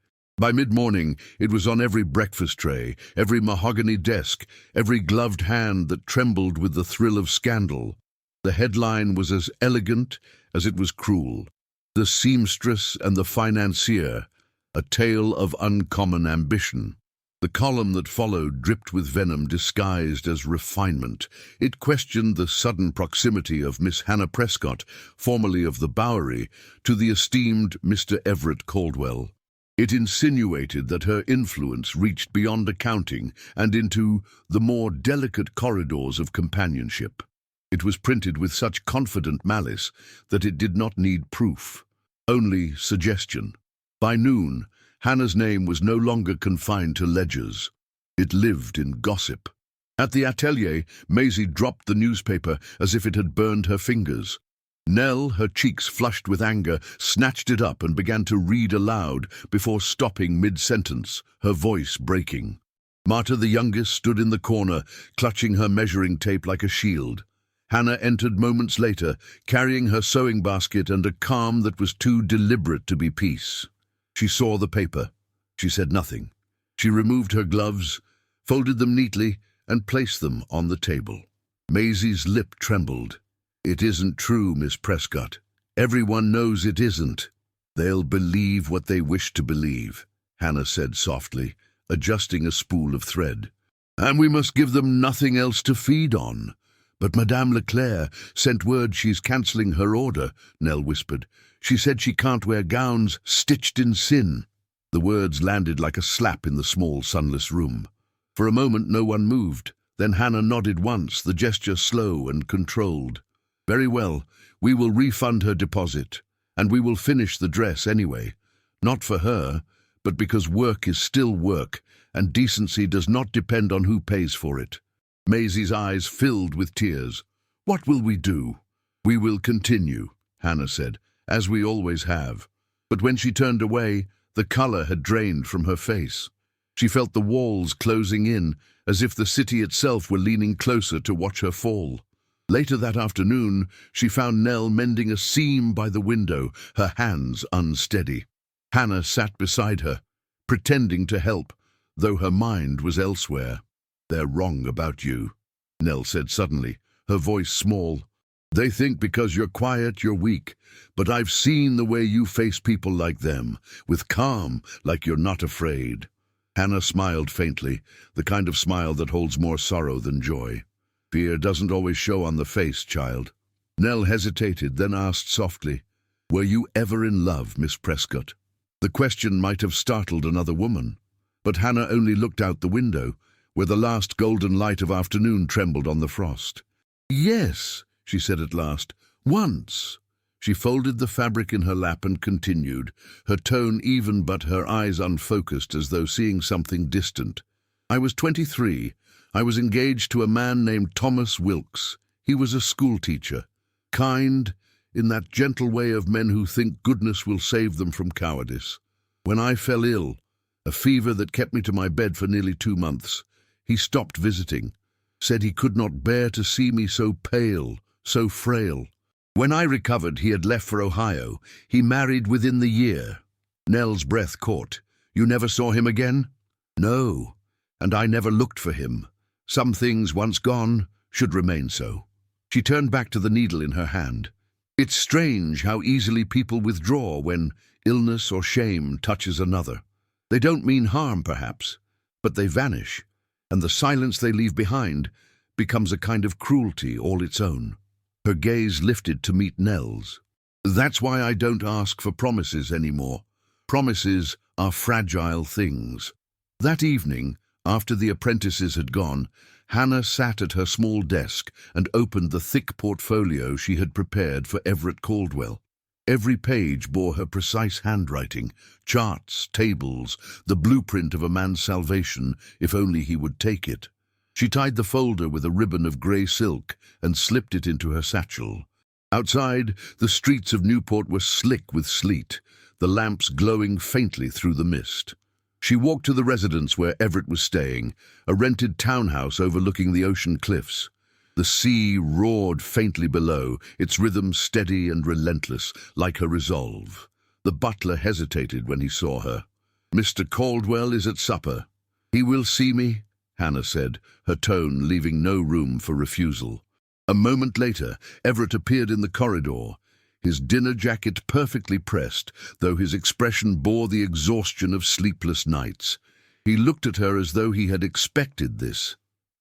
By mid-morning, it was on every breakfast tray, every mahogany desk, every gloved hand that trembled with the thrill of scandal. The headline was as elegant as it was cruel. The Seamstress and the Financier, a tale of uncommon ambition. The column that followed dripped with venom disguised as refinement. It questioned the sudden proximity of Miss Hannah Prescott, formerly of the Bowery, to the esteemed Mr. Everett Caldwell. It insinuated that her influence reached beyond accounting and into the more delicate corridors of companionship. It was printed with such confident malice that it did not need proof, only suggestion. By noon, Hannah's name was no longer confined to ledgers. It lived in gossip. At the atelier, Maisie dropped the newspaper as if it had burned her fingers. Nell, her cheeks flushed with anger, snatched it up and began to read aloud before stopping mid-sentence, her voice breaking. Marta, the youngest, stood in the corner, clutching her measuring tape like a shield. Hannah entered moments later, carrying her sewing basket and a calm that was too deliberate to be peace. She saw the paper. She said nothing. She removed her gloves, folded them neatly, and placed them on the table. Maisie's lip trembled. "It isn't true, Miss Prescott. Everyone knows it isn't." "They'll believe what they wish to believe," Hannah said softly, adjusting a spool of thread. "And we must give them nothing else to feed on." "But Madame Leclerc sent word she's cancelling her order," Nell whispered. "She said she can't wear gowns stitched in sin." The words landed like a slap in the small, sunless room. For a moment no one moved. Then Hannah nodded once, the gesture slow and controlled. "Very well, we will refund her deposit, and we will finish the dress anyway. Not for her, but because work is still work, and decency does not depend on who pays for it." Maisie's eyes filled with tears. "What will we do?" "We will continue," Hannah said, "as we always have." But when she turned away, the colour had drained from her face. She felt the walls closing in, as if the city itself were leaning closer to watch her fall. Later that afternoon, she found Nell mending a seam by the window, her hands unsteady. Hannah sat beside her, pretending to help, though her mind was elsewhere. "They're wrong about you," Nell said suddenly, her voice small. "They think because you're quiet, you're weak, but I've seen the way you face people like them, with calm, like you're not afraid." Hannah smiled faintly, the kind of smile that holds more sorrow than joy. "Fear doesn't always show on the face, child." Nell hesitated, then asked softly, "Were you ever in love, Miss Prescott?" The question might have startled another woman, but Hannah only looked out the window, where the last golden light of afternoon trembled on the frost. "Yes," she said at last, "once." She folded the fabric in her lap and continued, her tone even but her eyes unfocused as though seeing something distant. "I was 23. I was engaged to a man named Thomas Wilkes. He was a schoolteacher, kind, in that gentle way of men who think goodness will save them from cowardice. When I fell ill, a fever that kept me to my bed for nearly 2 months, he stopped visiting, said he could not bear to see me so pale, so frail. When I recovered, he had left for Ohio. He married within the year." Nell's breath caught. "You never saw him again?" "No, and I never looked for him. Some things, once gone, should remain so." She turned back to the needle in her hand. "It's strange how easily people withdraw when illness or shame touches another. They don't mean harm, perhaps, but they vanish. and the silence they leave behind becomes a kind of cruelty all its own. Her gaze lifted to meet Nell's. That's why I don't ask for promises anymore. Promises are fragile things. That evening, after the apprentices had gone, Hannah sat at her small desk and opened the thick portfolio she had prepared for Everett Caldwell. Every page bore her precise handwriting, charts, tables, the blueprint of a man's salvation, if only he would take it. She tied the folder with a ribbon of grey silk and slipped it into her satchel. Outside, the streets of Newport were slick with sleet, the lamps glowing faintly through the mist. She walked to the residence where Everett was staying, a rented townhouse overlooking the ocean cliffs. The sea roared faintly below, its rhythm steady and relentless, like her resolve. The butler hesitated when he saw her. "Mr. Caldwell is at supper. He will see me," Hannah said, her tone leaving no room for refusal. A moment later, Everett appeared in the corridor, his dinner jacket perfectly pressed, though his expression bore the exhaustion of sleepless nights. He looked at her as though he had expected this,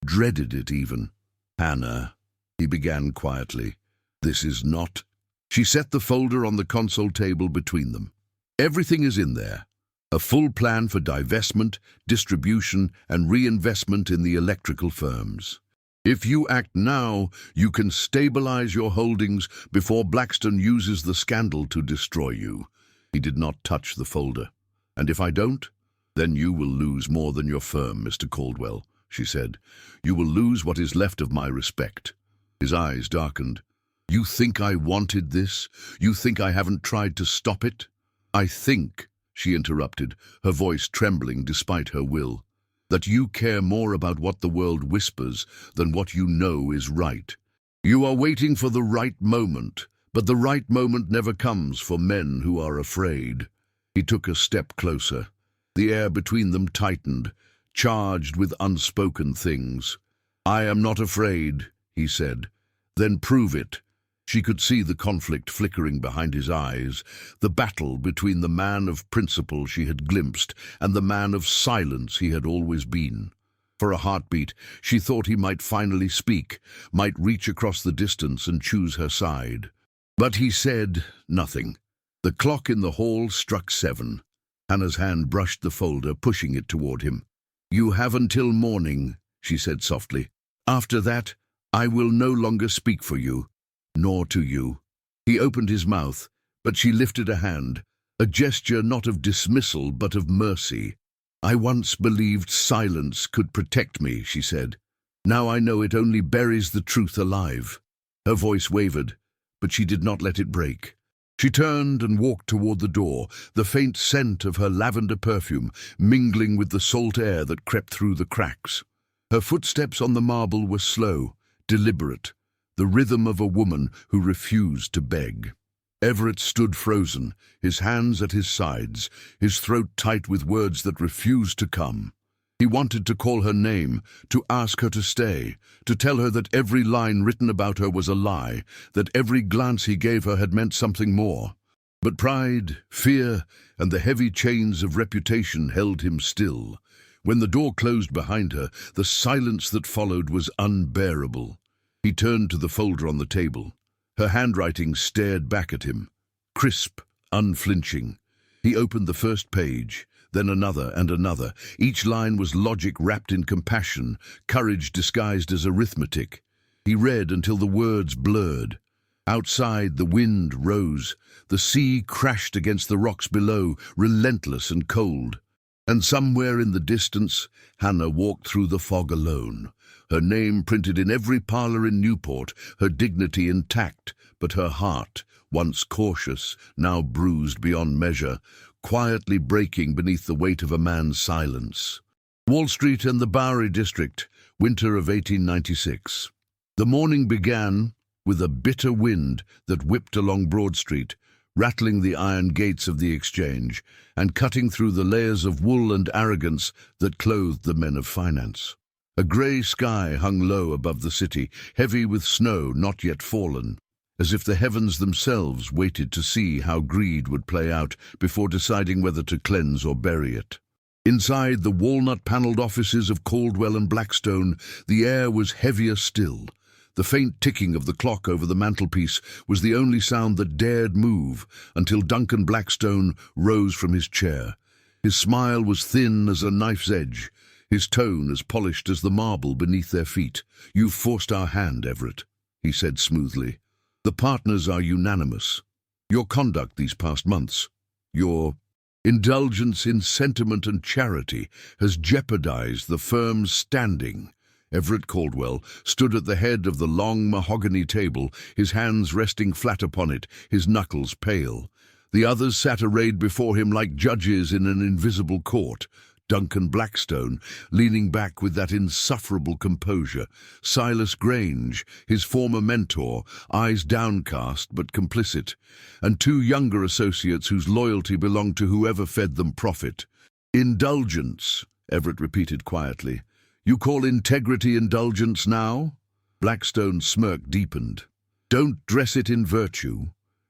dreaded it even. "Hannah," he began quietly, "this is not—" She set the folder on the console table between them. "Everything is in there. A full plan for divestment, distribution, and reinvestment in the electrical firms. If you act now, you can stabilize your holdings before Blackstone uses the scandal to destroy you." He did not touch the folder. "And if I don't, then you will lose more than your firm, Mr. Caldwell," she said. "You will lose what is left of my respect." His eyes darkened. "You think I wanted this? You think I haven't tried to stop it?" "I think," she interrupted, her voice trembling despite her will, "that you care more about what the world whispers than what you know is right. You are waiting for the right moment, but the right moment never comes for men who are afraid." He took a step closer. The air between them tightened, charged with unspoken things. "I am not afraid," he said. "Then prove it." She could see the conflict flickering behind his eyes, the battle between the man of principle she had glimpsed and the man of silence he had always been. For a heartbeat, she thought he might finally speak, might reach across the distance and choose her side. But he said nothing. The clock in the hall struck 7. Hannah's hand brushed the folder, pushing it toward him. "You have until morning," she said softly. "After that, I will no longer speak for you. Nor to you." He opened his mouth, but she lifted a hand, a gesture not of dismissal but of mercy. "I once believed silence could protect me," she said. "Now I know it only buries the truth alive." Her voice wavered, but she did not let it break. She turned and walked toward the door, the faint scent of her lavender perfume mingling with the salt air that crept through the cracks. Her footsteps on the marble were slow, deliberate, the rhythm of a woman who refused to beg. Everett stood frozen, his hands at his sides, his throat tight with words that refused to come. He wanted to call her name, to ask her to stay, to tell her that every line written about her was a lie, that every glance he gave her had meant something more. But pride, fear, and the heavy chains of reputation held him still. When the door closed behind her, the silence that followed was unbearable. He turned to the folder on the table. Her handwriting stared back at him, crisp, unflinching. He opened the first page, then another and another. Each line was logic wrapped in compassion, courage disguised as arithmetic. He read until the words blurred. Outside, the wind rose. The sea crashed against the rocks below, relentless and cold. And somewhere in the distance, Hannah walked through the fog alone. Her name printed in every parlour in Newport, her dignity intact, but her heart, once cautious, now bruised beyond measure, quietly breaking beneath the weight of a man's silence. Wall Street and the Bowery District, winter of 1896. The morning began with a bitter wind that whipped along Broad Street, rattling the iron gates of the Exchange and cutting through the layers of wool and arrogance that clothed the men of finance. A grey sky hung low above the city, heavy with snow not yet fallen, as if the heavens themselves waited to see how greed would play out before deciding whether to cleanse or bury it. Inside the walnut-panelled offices of Caldwell and Blackstone, the air was heavier still. The faint ticking of the clock over the mantelpiece was the only sound that dared move until Duncan Blackstone rose from his chair. His smile was thin as a knife's edge, his tone as polished as the marble beneath their feet. "You've forced our hand, Everett," he said smoothly. "The partners are unanimous. Your conduct these past months, your indulgence in sentiment and charity has jeopardized the firm's standing." Everett Caldwell stood at the head of the long mahogany table, his hands resting flat upon it, his knuckles pale. The others sat arrayed before him like judges in an invisible court. Duncan Blackstone, leaning back with that insufferable composure. Silas Grange, his former mentor, eyes downcast but complicit. And two younger associates whose loyalty belonged to whoever fed them profit. "Indulgence," Everett repeated quietly. "You call integrity indulgence now?" Blackstone's smirk deepened. "Don't dress it in virtue.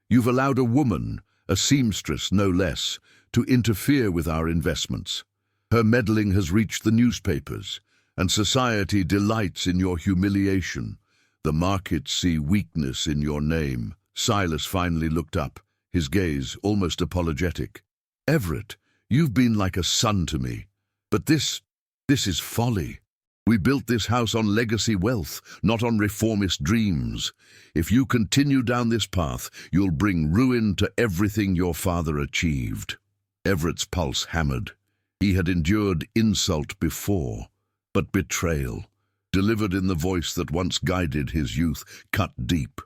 You've allowed a woman, a seamstress no less, to interfere with our investments. Her meddling has reached the newspapers, and society delights in your humiliation. The markets see weakness in your name." Silas finally looked up, his gaze almost apologetic. "Everett, you've been like a son to me. But this is folly. We built this house on legacy wealth, not on reformist dreams. If you continue down this path, you'll bring ruin to everything your father achieved." Everett's pulse hammered. He had endured insult before, but betrayal, delivered in the voice that once guided his youth, cut deep.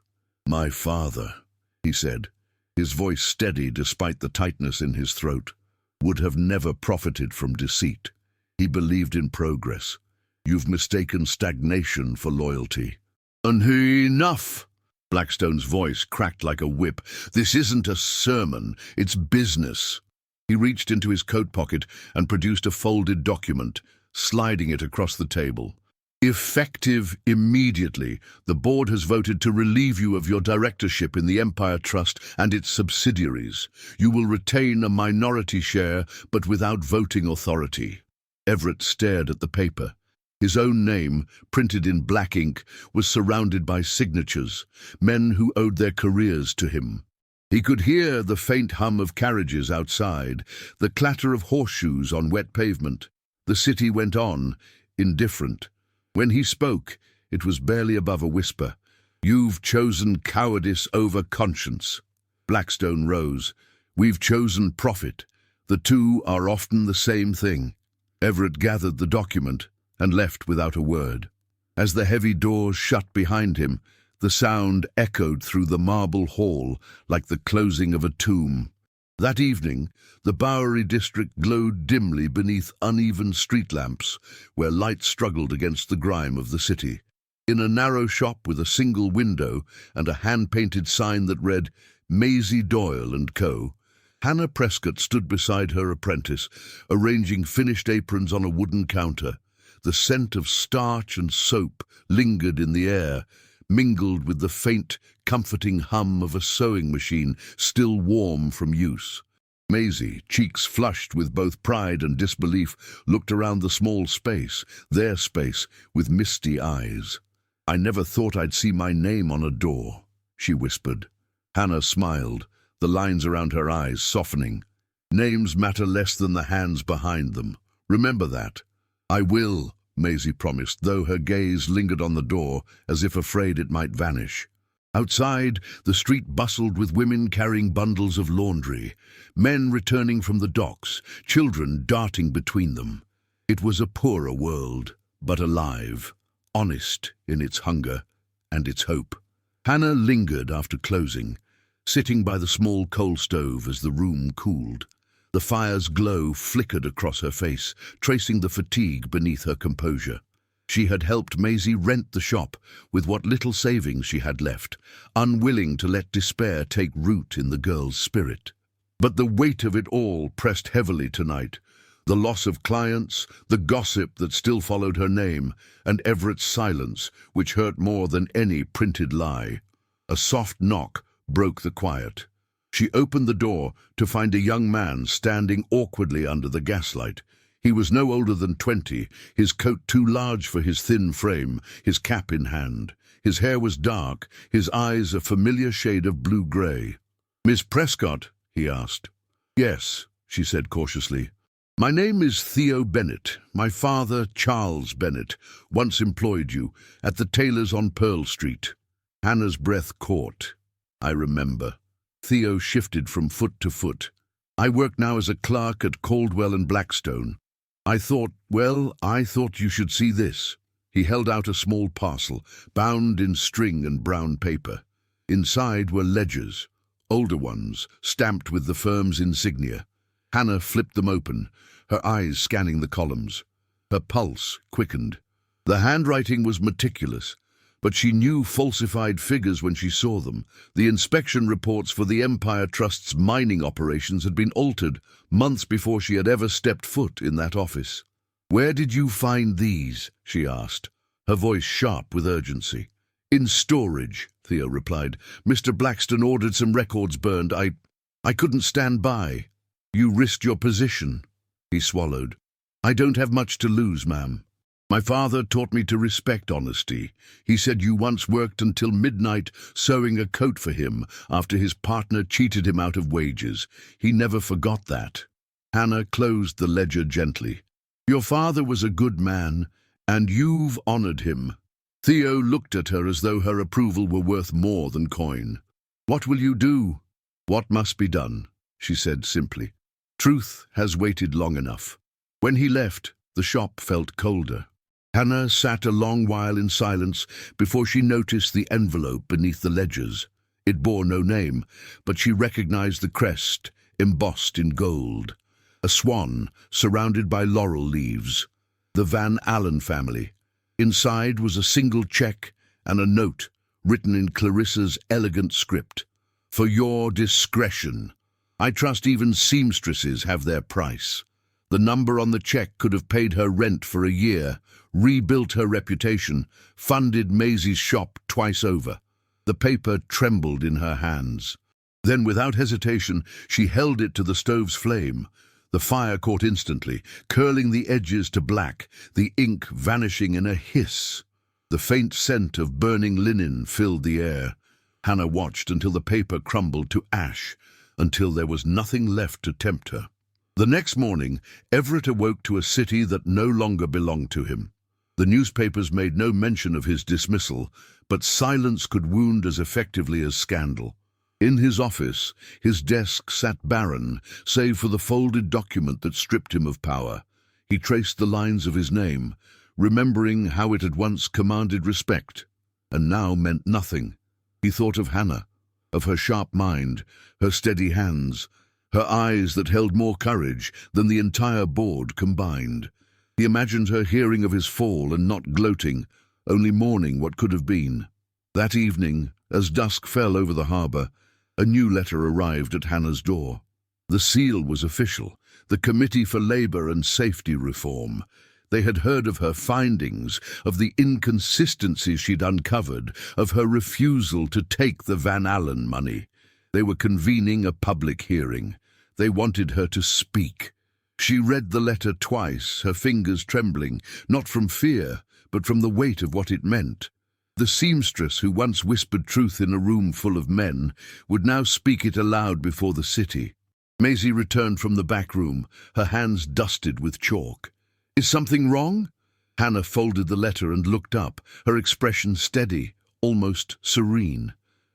"My father," he said, his voice steady despite the tightness in his throat, "would have never profited from deceit. He believed in progress. You've mistaken stagnation for loyalty." "Enough!" Blackstone's voice cracked like a whip. "This isn't a sermon, it's business." He reached into his coat pocket and produced a folded document, sliding it across the table. "Effective immediately, the board has voted to relieve you of your directorship in the Empire Trust and its subsidiaries. You will retain a minority share, but without voting authority." Everett stared at the paper. His own name, printed in black ink, was surrounded by signatures, men who owed their careers to him. He could hear the faint hum of carriages outside, the clatter of horseshoes on wet pavement. The city went on, indifferent. When he spoke, it was barely above a whisper. "You've chosen cowardice over conscience." Blackstone rose. "We've chosen profit. The two are often the same thing." Everett gathered the document and left without a word. As the heavy doors shut behind him, the sound echoed through the marble hall like the closing of a tomb. That evening, the Bowery district glowed dimly beneath uneven street lamps, where light struggled against the grime of the city. In a narrow shop with a single window and a hand-painted sign that read, "Maisie Doyle and Co., Hannah Prescott stood beside her apprentice, arranging finished aprons on a wooden counter. The scent of starch and soap lingered in the air, mingled with the faint, comforting hum of a sewing machine still warm from use. Maisie, cheeks flushed with both pride and disbelief, looked around the small space, their space, with misty eyes. "I never thought I'd see my name on a door," she whispered. Hannah smiled, the lines around her eyes softening. "Names matter less than the hands behind them. Remember that." "I will," Maisie promised, though her gaze lingered on the door, as if afraid it might vanish. Outside, the street bustled with women carrying bundles of laundry, men returning from the docks, children darting between them. It was a poorer world, but alive, honest in its hunger and its hope. Hannah lingered after closing, sitting by the small coal stove as the room cooled. The fire's glow flickered across her face, tracing the fatigue beneath her composure. She had helped Maisie rent the shop with what little savings she had left, unwilling to let despair take root in the girl's spirit. But the weight of it all pressed heavily tonight. The loss of clients, the gossip that still followed her name, and Everett's silence, which hurt more than any printed lie. A soft knock broke the quiet. She opened the door to find a young man standing awkwardly under the gaslight. He was no older than 20, his coat too large for his thin frame, his cap in hand. His hair was dark, his eyes a familiar shade of blue-grey. "Miss Prescott?" he asked. "Yes," she said cautiously. "My name is Theo Bennett. My father, Charles Bennett, once employed you at the tailor's on Pearl Street." Hannah's breath caught. "I remember." Theo shifted from foot to foot. "I work now as a clerk at Caldwell and Blackstone. I thought you should see this." He held out a small parcel, bound in string and brown paper. Inside were ledgers, older ones, stamped with the firm's insignia. Hannah flipped them open, her eyes scanning the columns. Her pulse quickened. The handwriting was meticulous, but she knew falsified figures when she saw them. The inspection reports for the Empire Trust's mining operations had been altered months before she had ever stepped foot in that office. "Where did you find these?" she asked, her voice sharp with urgency. "In storage," Theo replied. "Mr. Blackstone ordered some records burned. I couldn't stand by." "You risked your position." He swallowed. "I don't have much to lose, ma'am. My father taught me to respect honesty. He said you once worked until midnight sewing a coat for him after his partner cheated him out of wages. He never forgot that." Hannah closed the ledger gently. "Your father was a good man, and you've honored him." Theo looked at her as though her approval were worth more than coin. "What will you do?" "What must be done," she said simply. "Truth has waited long enough." When he left, the shop felt colder. Hannah sat a long while in silence before she noticed the envelope beneath the ledgers. It bore no name, but she recognized the crest, embossed in gold. A swan, surrounded by laurel leaves. The Van Allen family. Inside was a single check and a note, written in Clarissa's elegant script. "For your discretion. I trust even seamstresses have their price." The number on the check could have paid her rent for a year, rebuilt her reputation, funded Maisie's shop twice over. The paper trembled in her hands. Then, without hesitation, she held it to the stove's flame. The fire caught instantly, curling the edges to black, the ink vanishing in a hiss. The faint scent of burning linen filled the air. Hannah watched until the paper crumbled to ash, until there was nothing left to tempt her. The next morning, Everett awoke to a city that no longer belonged to him. The newspapers made no mention of his dismissal, but silence could wound as effectively as scandal. In his office, his desk sat barren, save for the folded document that stripped him of power. He traced the lines of his name, remembering how it had once commanded respect, and now meant nothing. He thought of Hannah, of her sharp mind, her steady hands, her eyes that held more courage than the entire board combined. He imagined her hearing of his fall and not gloating, only mourning what could have been. That evening, as dusk fell over the harbour, a new letter arrived at Hannah's door. The seal was official, the Committee for Labour and Safety Reform. They had heard of her findings, of the inconsistencies she'd uncovered, of her refusal to take the Van Allen money. They were convening a public hearing. They wanted her to speak. She read the letter twice, her fingers trembling, not from fear, but from the weight of what it meant. The seamstress who once whispered truth in a room full of men would now speak it aloud before the city. Maisie returned from the back room, her hands dusted with chalk. "Is something wrong?" Hannah folded the letter and looked up, her expression steady, almost serene.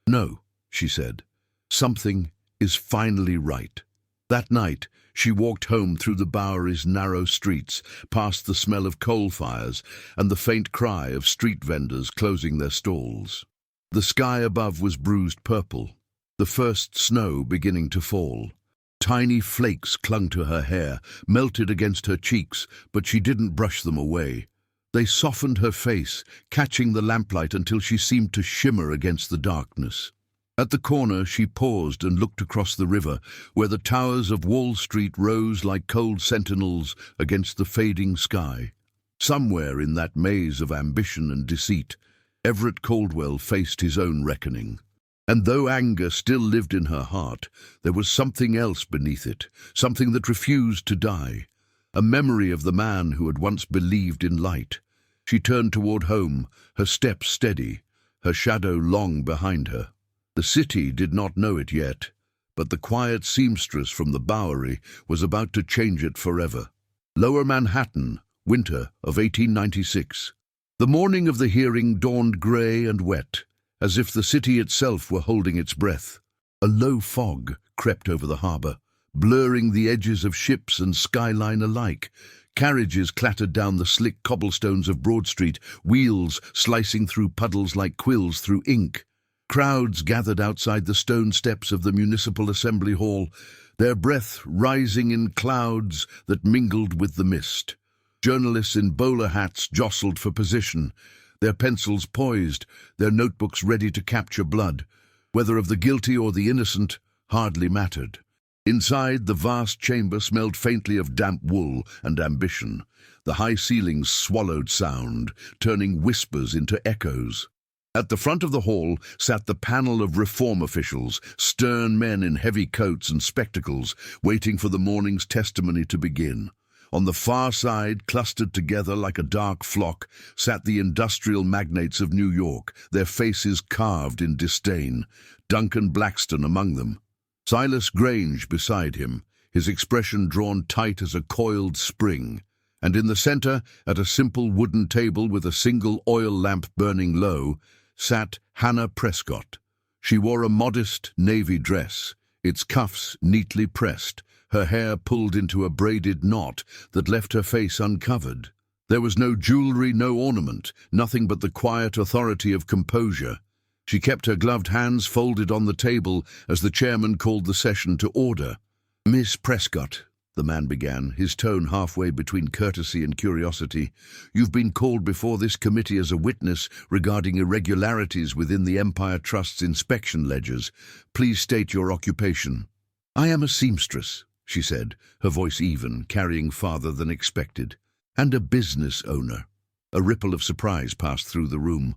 "No," she said. "Something is finally right." That night, she walked home through the Bowery's narrow streets, past the smell of coal fires and the faint cry of street vendors closing their stalls. The sky above was bruised purple, the first snow beginning to fall. Tiny flakes clung to her hair, melted against her cheeks, but she didn't brush them away. They softened her face, catching the lamplight until she seemed to shimmer against the darkness. At the corner, she paused and looked across the river, where the towers of Wall Street rose like cold sentinels against the fading sky. Somewhere in that maze of ambition and deceit, Everett Caldwell faced his own reckoning. And though anger still lived in her heart, there was something else beneath it, something that refused to die. a memory of the man who had once believed in light. She turned toward home, her steps steady, her shadow long behind her. The city did not know it yet, but the quiet seamstress from the Bowery was about to change it forever. Lower Manhattan, winter of 1896. The morning of the hearing dawned grey and wet, as if the city itself were holding its breath. A low fog crept over the harbour, blurring the edges of ships and skyline alike. Carriages clattered down the slick cobblestones of Broad Street, wheels slicing through puddles like quills through ink. Crowds gathered outside the stone steps of the Municipal Assembly Hall, their breath rising in clouds that mingled with the mist. Journalists in bowler hats jostled for position, their pencils poised, their notebooks ready to capture blood. Whether of the guilty or the innocent hardly mattered. Inside, the vast chamber smelled faintly of damp wool and ambition. The high ceilings swallowed sound, turning whispers into echoes. At the front of the hall sat the panel of reform officials, stern men in heavy coats and spectacles, waiting for the morning's testimony to begin. On the far side, clustered together like a dark flock, sat the industrial magnates of New York, their faces carved in disdain, Duncan Blackstone among them. Silas Grange beside him, his expression drawn tight as a coiled spring. And in the center, at a simple wooden table with a single oil lamp burning low, sat Hannah Prescott. She wore a modest navy dress, its cuffs neatly pressed, her hair pulled into a braided knot that left her face uncovered. There was no jewelry, no ornament, nothing but the quiet authority of composure. She kept her gloved hands folded on the table as the chairman called the session to order. "Miss Prescott," the man began, his tone halfway between courtesy and curiosity, "you've been called before this committee as a witness regarding irregularities within the Empire Trust's inspection ledgers. Please state your occupation." "I am a seamstress," she said, her voice even, carrying farther than expected, "and a business owner." A ripple of surprise passed through the room.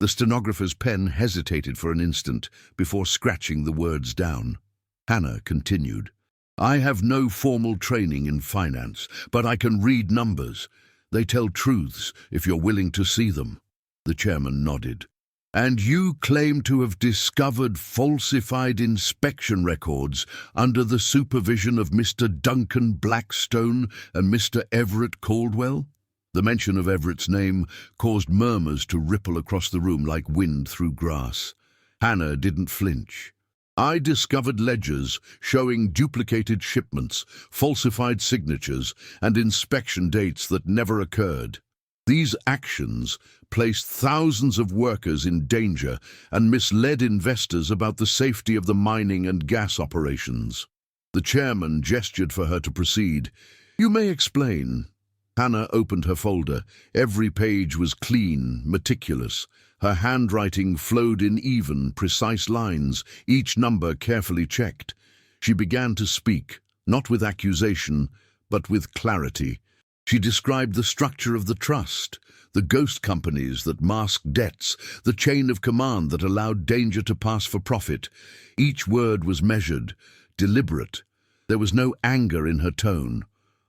The stenographer's pen hesitated for an instant before scratching the words down. Hannah continued, "I have no formal training in finance, but I can read numbers. They tell truths if you're willing to see them." The chairman nodded. "And you claim to have discovered falsified inspection records under the supervision of Mr. Duncan Blackstone and Mr. Everett Caldwell?" The mention of Everett's name caused murmurs to ripple across the room like wind through grass. Hannah didn't flinch. "I discovered ledgers showing duplicated shipments, falsified signatures, and inspection dates that never occurred. These actions placed thousands of workers in danger and misled investors about the safety of the mining and gas operations." The chairman gestured for her to proceed. "You may explain." Hannah opened her folder. Every page was clean, meticulous. Her handwriting flowed in even, precise lines, each number carefully checked. She began to speak, not with accusation, but with clarity. She described the structure of the trust, the ghost companies that masked debts, the chain of command that allowed danger to pass for profit. Each word was measured, deliberate. There was no anger in her tone,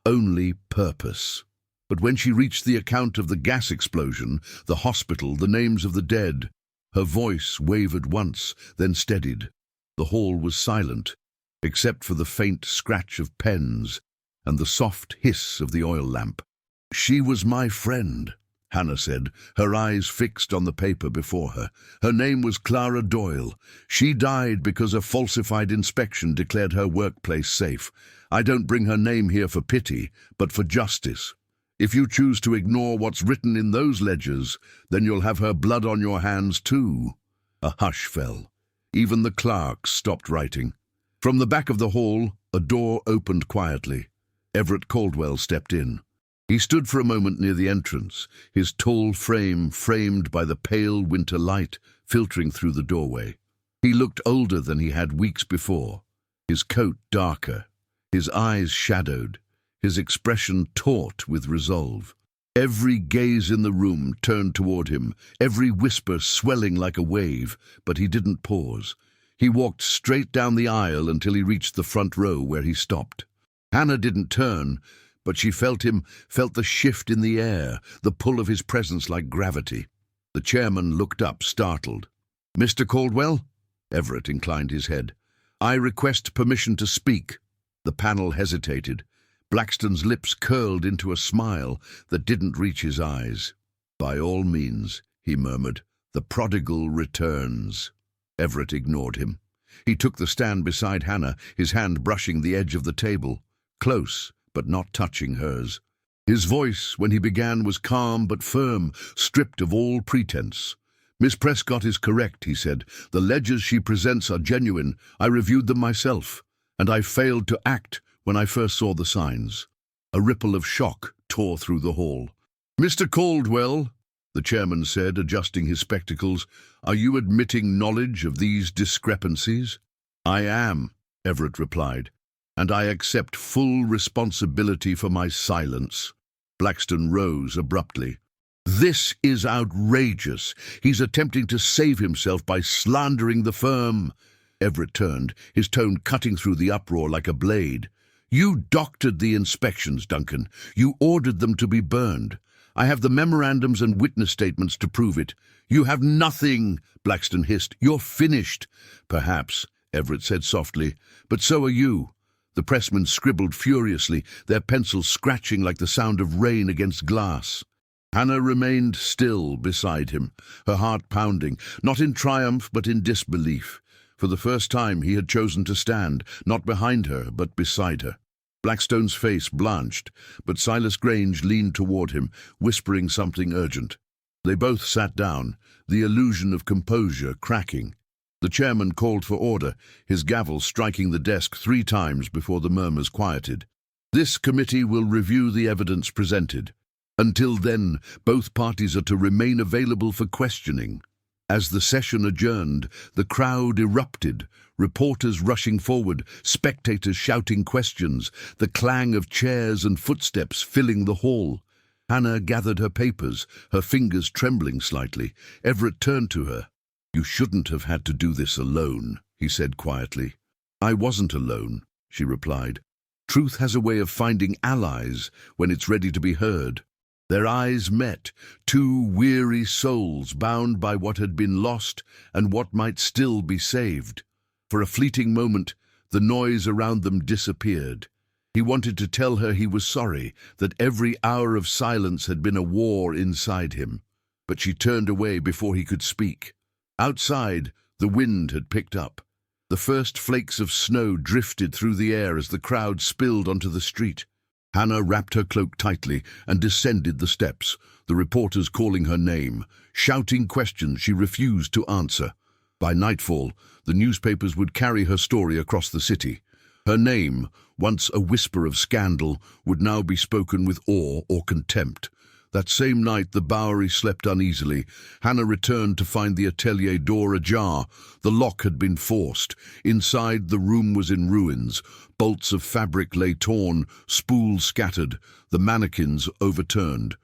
only purpose. But when she reached the account of the gas explosion, the hospital, the names of the dead, her voice wavered once, then steadied. The hall was silent, except for the faint scratch of pens and the soft hiss of the oil lamp. "She was my friend," Hannah said, her eyes fixed on the paper before her. "Her name was Clara Doyle. She died because a falsified inspection declared her workplace safe. I don't bring her name here for pity, but for justice. If you choose to ignore what's written in those ledgers, then you'll have her blood on your hands too." A hush fell. Even the clerks stopped writing. From the back of the hall, a door opened quietly. Everett Caldwell stepped in. He stood for a moment near the entrance, his tall frame framed by the pale winter light filtering through the doorway. He looked older than he had weeks before, his coat darker, his eyes shadowed, his expression taut with resolve. Every gaze in the room turned toward him, every whisper swelling like a wave, but he didn't pause. He walked straight down the aisle until he reached the front row where he stopped. Hannah didn't turn, but she felt the shift in the air, the pull of his presence like gravity. The chairman looked up, startled. "Mr. Caldwell?" Everett inclined his head. "I request permission to speak." The panel hesitated. Blackstone's lips curled into a smile that didn't reach his eyes. "By all means," he murmured. "The prodigal returns." Everett ignored him. He took the stand beside Hannah, his hand brushing the edge of the table, close but not touching hers. His voice, when he began, was calm but firm, stripped of all pretense. "Miss Prescott is correct," he said. "The ledgers she presents are genuine. I reviewed them myself, and I failed to act when I first saw the signs." A ripple of shock tore through the hall. "Mr. Caldwell," the chairman said, adjusting his spectacles, "are you admitting knowledge of these discrepancies?" "I am," Everett replied, "and I accept full responsibility for my silence." Blackstone rose abruptly. "This is outrageous. He's attempting to save himself by slandering the firm." Everett turned, his tone cutting through the uproar like a blade. "You doctored the inspections, Duncan. You ordered them to be burned. I have the memorandums and witness statements to prove it." "You have nothing," Blackstone hissed. "You're finished." "Perhaps," Everett said softly, "but so are you." The pressmen scribbled furiously, their pencils scratching like the sound of rain against glass. Hannah remained still beside him, her heart pounding, not in triumph but in disbelief. For the first time he had chosen to stand, not behind her but beside her. Blackstone's face blanched, but Silas Grange leaned toward him, whispering something urgent. They both sat down, the illusion of composure cracking. The chairman called for order, his gavel striking the desk 3 times before the murmurs quieted. "This committee will review the evidence presented. Until then, both parties are to remain available for questioning." As the session adjourned, the crowd erupted, reporters rushing forward, spectators shouting questions, the clang of chairs and footsteps filling the hall. Hannah gathered her papers, her fingers trembling slightly. Everett turned to her. "You shouldn't have had to do this alone," he said quietly. "I wasn't alone," she replied. "Truth has a way of finding allies when it's ready to be heard." Their eyes met, 2 weary souls bound by what had been lost and what might still be saved. For a fleeting moment, the noise around them disappeared. He wanted to tell her he was sorry, that every hour of silence had been a war inside him. But she turned away before he could speak. Outside, the wind had picked up. The first flakes of snow drifted through the air as the crowd spilled onto the street. Hannah wrapped her cloak tightly and descended the steps, the reporters calling her name, shouting questions she refused to answer. By nightfall, the newspapers would carry her story across the city. Her name, once a whisper of scandal, would now be spoken with awe or contempt. That same night the Bowery slept uneasily. Hannah returned to find the atelier door ajar. The lock had been forced. Inside, the room was in ruins. Bolts of fabric lay torn, spools scattered, the mannequins overturned.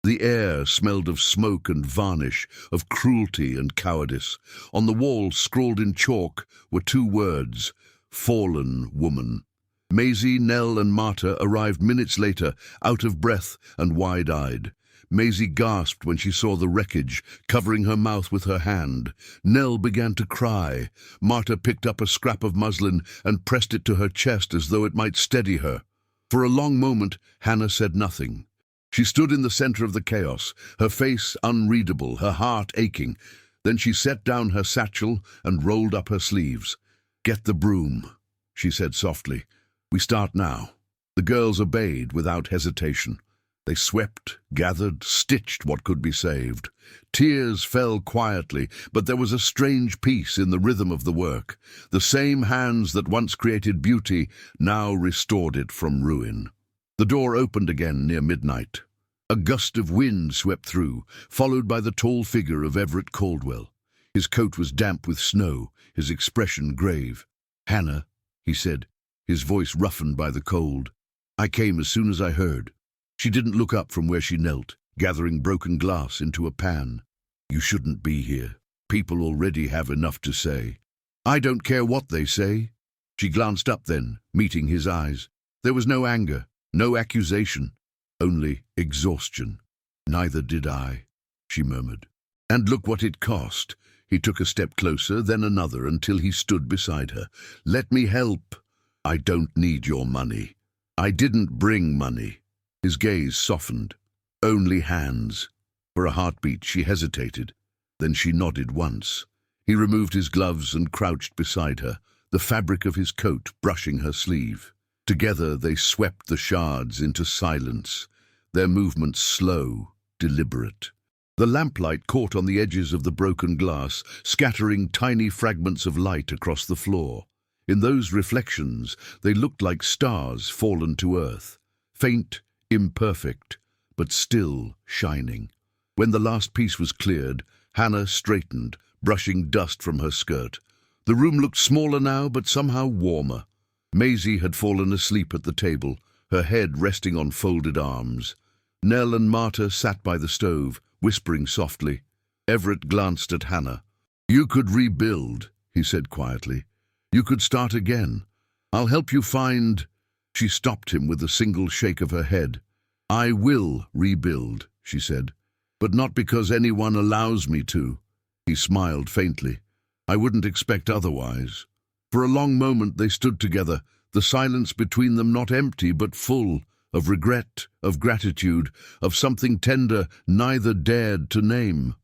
The air smelled of smoke and varnish, of cruelty and cowardice. On the wall, scrawled in chalk, were 2 words: "Fallen woman." Maisie, Nell and Marta arrived minutes later, out of breath and wide-eyed. Maisie gasped when she saw the wreckage, covering her mouth with her hand. Nell began to cry. Marta picked up a scrap of muslin and pressed it to her chest as though it might steady her. For a long moment, Hannah said nothing. She stood in the center of the chaos, her face unreadable, her heart aching. Then she set down her satchel and rolled up her sleeves. "Get the broom," she said softly. "We start now." The girls obeyed without hesitation. They swept, gathered, stitched what could be saved. Tears fell quietly, but there was a strange peace in the rhythm of the work. The same hands that once created beauty now restored it from ruin. The door opened again near midnight. A gust of wind swept through, followed by the tall figure of Everett Caldwell. His coat was damp with snow, his expression grave. "Hannah," he said, his voice roughened by the cold. "I came as soon as I heard." She didn't look up from where she knelt, gathering broken glass into a pan. "You shouldn't be here. People already have enough to say." "I don't care what they say." She glanced up then, meeting his eyes. There was no anger, No accusation, only exhaustion. "Neither did I," she murmured. "And look what it cost." He took a step closer, then another, until he stood beside her. "Let me help." "I don't need your money." "I didn't bring money." His gaze softened. "Only hands." For a heartbeat she hesitated. Then she nodded once. He removed his gloves and crouched beside her, the fabric of his coat brushing her sleeve. Together they swept the shards into silence, their movements slow, deliberate. The lamplight caught on the edges of the broken glass, scattering tiny fragments of light across the floor. In those reflections, they looked like stars fallen to earth, faint, imperfect, but still shining. When the last piece was cleared, Hannah straightened, brushing dust from her skirt. The room looked smaller now, but somehow warmer. Maisie had fallen asleep at the table, her head resting on folded arms. Nell and Marta sat by the stove, whispering softly. Everett glanced at Hannah. "You could rebuild," he said quietly. "You could start again. I'll help you find—" She stopped him with a single shake of her head. "I will rebuild," she said, "but not because anyone allows me to." He smiled faintly. "I wouldn't expect otherwise." For a long moment they stood together, the silence between them not empty but full, of regret, of gratitude, of something tender neither dared to name.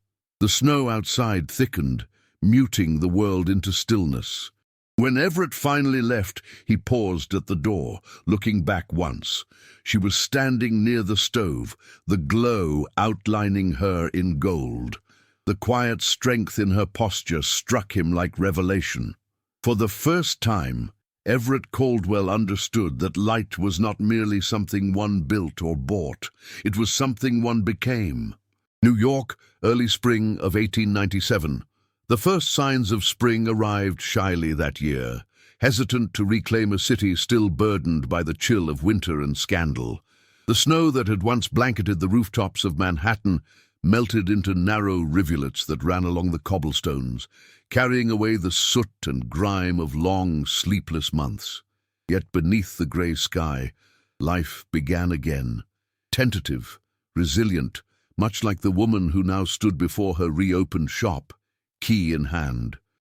The snow outside thickened, muting the world into stillness. When Everett finally left, he paused at the door, looking back once. She was standing near the stove, the glow outlining her in gold. The quiet strength in her posture struck him like revelation. For the first time, Everett Caldwell understood that light was not merely something one built or bought. It was something one became. New York, early spring of 1897. The first signs of spring arrived shyly that year, hesitant to reclaim a city still burdened by the chill of winter and scandal. The snow that had once blanketed the rooftops of Manhattan melted into narrow rivulets that ran along the cobblestones, carrying away the soot and grime of long, sleepless months. Yet beneath the grey sky, life began again, tentative, resilient, much like the woman who now stood before her reopened shop, key in hand.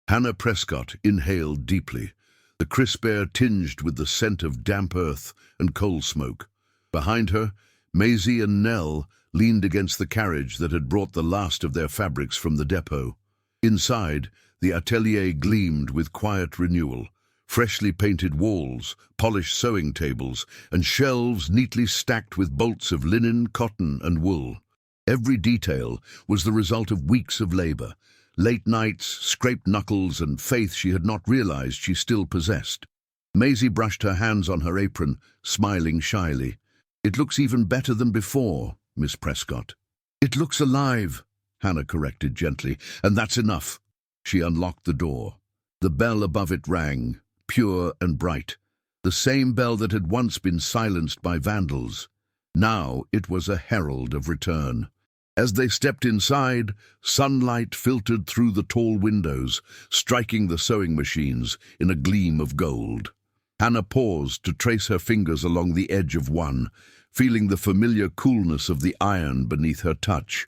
Hannah Prescott inhaled deeply, the crisp air tinged with the scent of damp earth and coal smoke. Behind her, Maisie and Nell leaned against the carriage that had brought the last of their fabrics from the depot. Inside, the atelier gleamed with quiet renewal, freshly painted walls, polished sewing tables, and shelves neatly stacked with bolts of linen, cotton, and wool. Every detail was the result of weeks of labor, late nights, scraped knuckles, and faith she had not realized she still possessed. Maisie brushed her hands on her apron, smiling shyly. "It looks even better than before, Miss Prescott." "It looks alive," Hannah corrected gently, "and that's enough." She unlocked the door. The bell above it rang, pure and bright, the same bell that had once been silenced by vandals. Now it was a herald of return. As they stepped inside, sunlight filtered through the tall windows, striking the sewing machines in a gleam of gold. Hannah paused to trace her fingers along the edge of one, feeling the familiar coolness of the iron beneath her touch.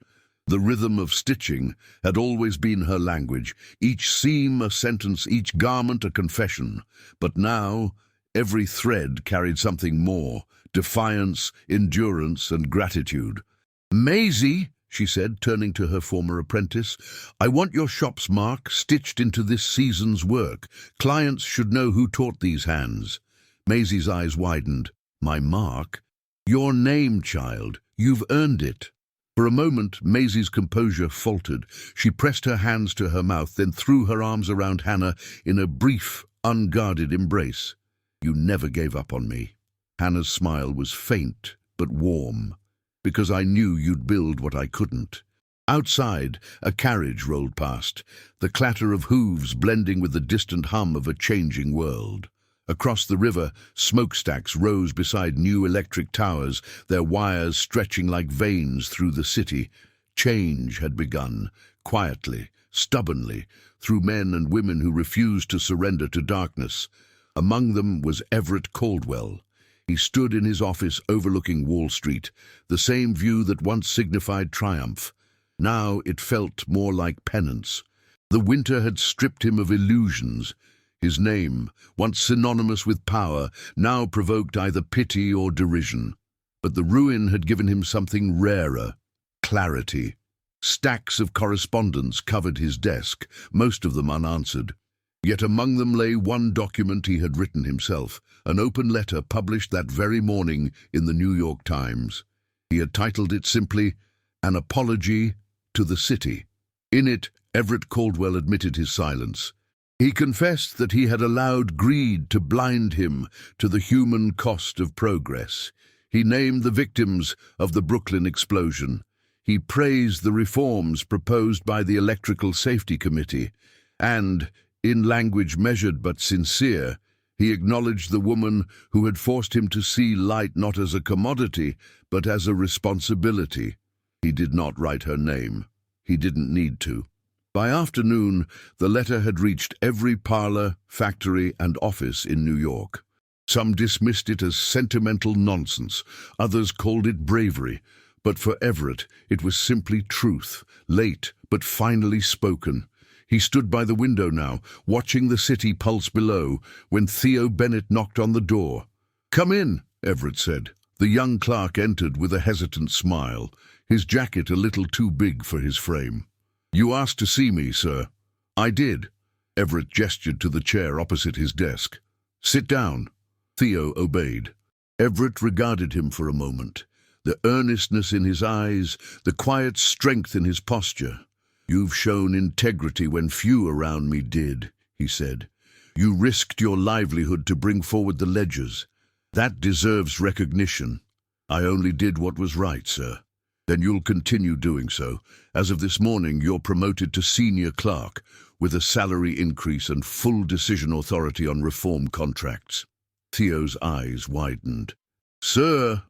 The rhythm of stitching had always been her language, each seam a sentence, each garment a confession. But now, every thread carried something more, defiance, endurance, and gratitude. "Maisie," she said, turning to her former apprentice, "I want your shop's mark stitched into this season's work. Clients should know who taught these hands." Maisie's eyes widened. "My mark? Your name, child. You've earned it." For a moment, Maisie's composure faltered. She pressed her hands to her mouth, then threw her arms around Hannah in a brief, unguarded embrace. "You never gave up on me." Hannah's smile was faint but warm. "Because I knew you'd build what I couldn't." Outside, a carriage rolled past, the clatter of hooves blending with the distant hum of a changing world. Across the river, smokestacks rose beside new electric towers, their wires stretching like veins through the city. Change had begun, quietly, stubbornly, through men and women who refused to surrender to darkness. Among them was Everett Caldwell. He stood in his office overlooking Wall Street, the same view that once signified triumph. Now it felt more like penance. The winter had stripped him of illusions. His name, once synonymous with power, now provoked either pity or derision. But the ruin had given him something rarer: clarity. Stacks of correspondence covered his desk, most of them unanswered. Yet among them lay one document he had written himself, an open letter published that very morning in the New York Times. He had titled it simply, "An Apology to the City." In it, Everett Caldwell admitted his silence. He confessed that he had allowed greed to blind him to the human cost of progress. He named the victims of the Brooklyn explosion. He praised the reforms proposed by the Electrical Safety Committee, and, in language measured but sincere, he acknowledged the woman who had forced him to see light not as a commodity, but as a responsibility. He did not write her name. He didn't need to. By afternoon, the letter had reached every parlor, factory, and office in New York. Some dismissed it as sentimental nonsense, others called it bravery, but for Everett it was simply truth, late but finally spoken. He stood by the window now, watching the city pulse below, when Theo Bennett knocked on the door. "Come in," Everett said. The young clerk entered with a hesitant smile, his jacket a little too big for his frame. "You asked to see me, sir." "I did." Everett gestured to the chair opposite his desk. "Sit down." Theo obeyed. Everett regarded him for a moment, the earnestness in his eyes, the quiet strength in his posture. "You've shown integrity when few around me did," he said. "You risked your livelihood to bring forward the ledgers. That deserves recognition." "I only did what was right, sir." "Then you'll continue doing so. As of this morning, you're promoted to senior clerk, with a salary increase and full decision authority on reform contracts." Theo's eyes widened. "Sir,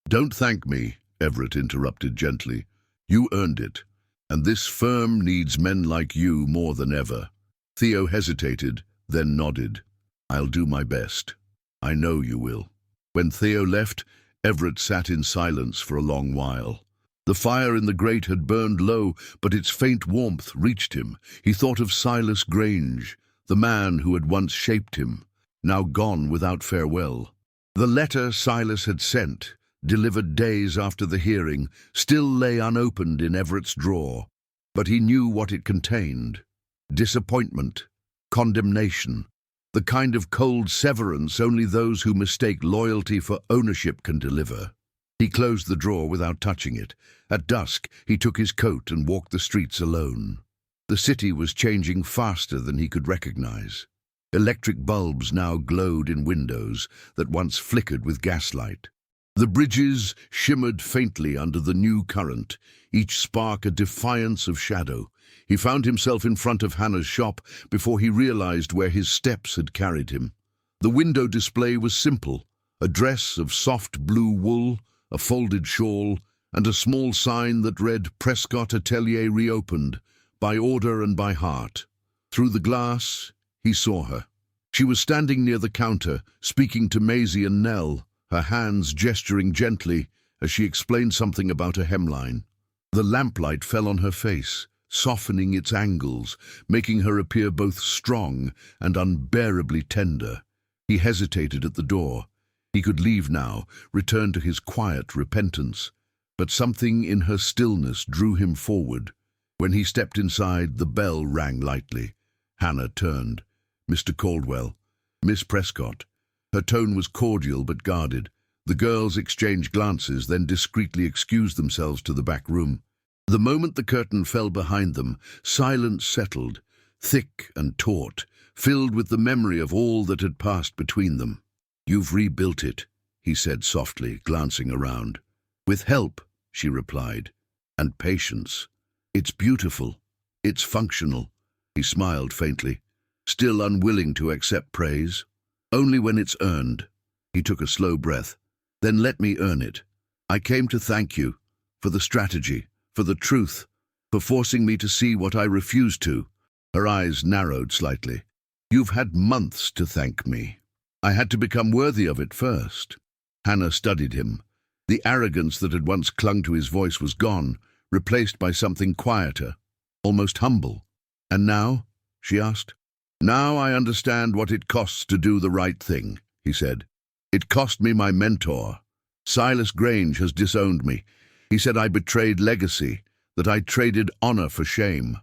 Don't thank me," Everett interrupted gently. "You earned it, and this firm needs men like you more than ever." Theo hesitated, then nodded. "I'll do my best. I know you will." When Theo left, Everett sat in silence for a long while. The fire in the grate had burned low, but its faint warmth reached him. He thought of Silas Grange, the man who had once shaped him, now gone without farewell. The letter Silas had sent, delivered days after the hearing, still lay unopened in Everett's drawer. But he knew what it contained: disappointment, condemnation, the kind of cold severance only those who mistake loyalty for ownership can deliver. He closed the drawer without touching it. At dusk, he took his coat and walked the streets alone. The city was changing faster than he could recognize. Electric bulbs now glowed in windows that once flickered with gaslight. The bridges shimmered faintly under the new current, each spark a defiance of shadow. He found himself in front of Hannah's shop before he realized where his steps had carried him. The window display was simple: a dress of soft blue wool, a folded shawl, and a small sign that read "Prescott Atelier Reopened, by order and by heart." Through the glass, he saw her. She was standing near the counter, speaking to Maisie and Nell, her hands gesturing gently as she explained something about a hemline. The lamplight fell on her face, softening its angles, making her appear both strong and unbearably tender. He hesitated at the door. He could leave now, return to his quiet repentance. But something in her stillness drew him forward. When he stepped inside, the bell rang lightly. Hannah turned. "Mr. Caldwell." "Miss Prescott." Her tone was cordial but guarded. The girls exchanged glances, then discreetly excused themselves to the back room. The moment the curtain fell behind them, silence settled, thick and taut, filled with the memory of all that had passed between them. "You've rebuilt it," he said softly, glancing around. "With help," she replied, "and patience. It's beautiful. It's functional." He smiled faintly, still unwilling to accept praise. "Only when it's earned." He took a slow breath. "Then let me earn it. I came to thank you, for the strategy, for the truth, for forcing me to see what I refused to." Her eyes narrowed slightly. "You've had months to thank me." I had to become worthy of it first. Hannah studied him. The arrogance that had once clung to his voice was gone, replaced by something quieter, almost humble. "And now?" she asked. "Now I understand what it costs to do the right thing," he said. "It cost me my mentor. Silas Grange has disowned me. He said I betrayed legacy, that I traded honor for shame."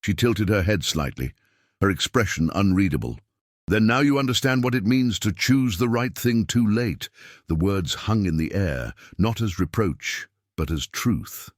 She tilted her head slightly, her expression unreadable. "Then now you understand what it means to choose the right thing too late." The words hung in the air, not as reproach, but as truth.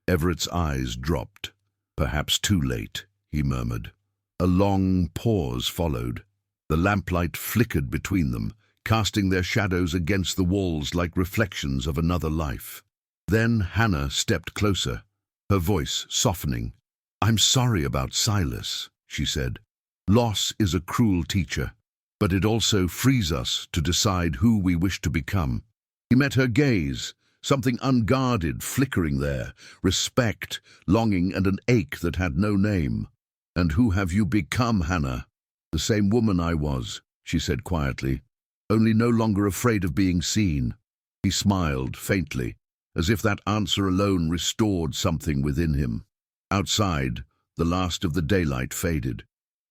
Everett's eyes dropped. "Perhaps too late," he murmured. A long pause followed. The lamplight flickered between them, casting their shadows against the walls like reflections of another life. Then Hannah stepped closer, her voice softening. "I'm sorry about Silas," she said. "Loss is a cruel teacher, but it also frees us to decide who we wish to become." He met her gaze, something unguarded flickering there, respect, longing, and an ache that had no name. "And who have you become, Hannah?" "The same woman I was," she said quietly, "only no longer afraid of being seen." He smiled faintly, as if that answer alone restored something within him. Outside, the last of the daylight faded.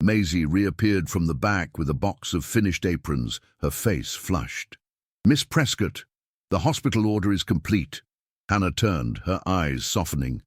Maisie reappeared from the back with a box of finished aprons, her face flushed. "Miss Prescott, the hospital order is complete." Hannah turned, her eyes softening.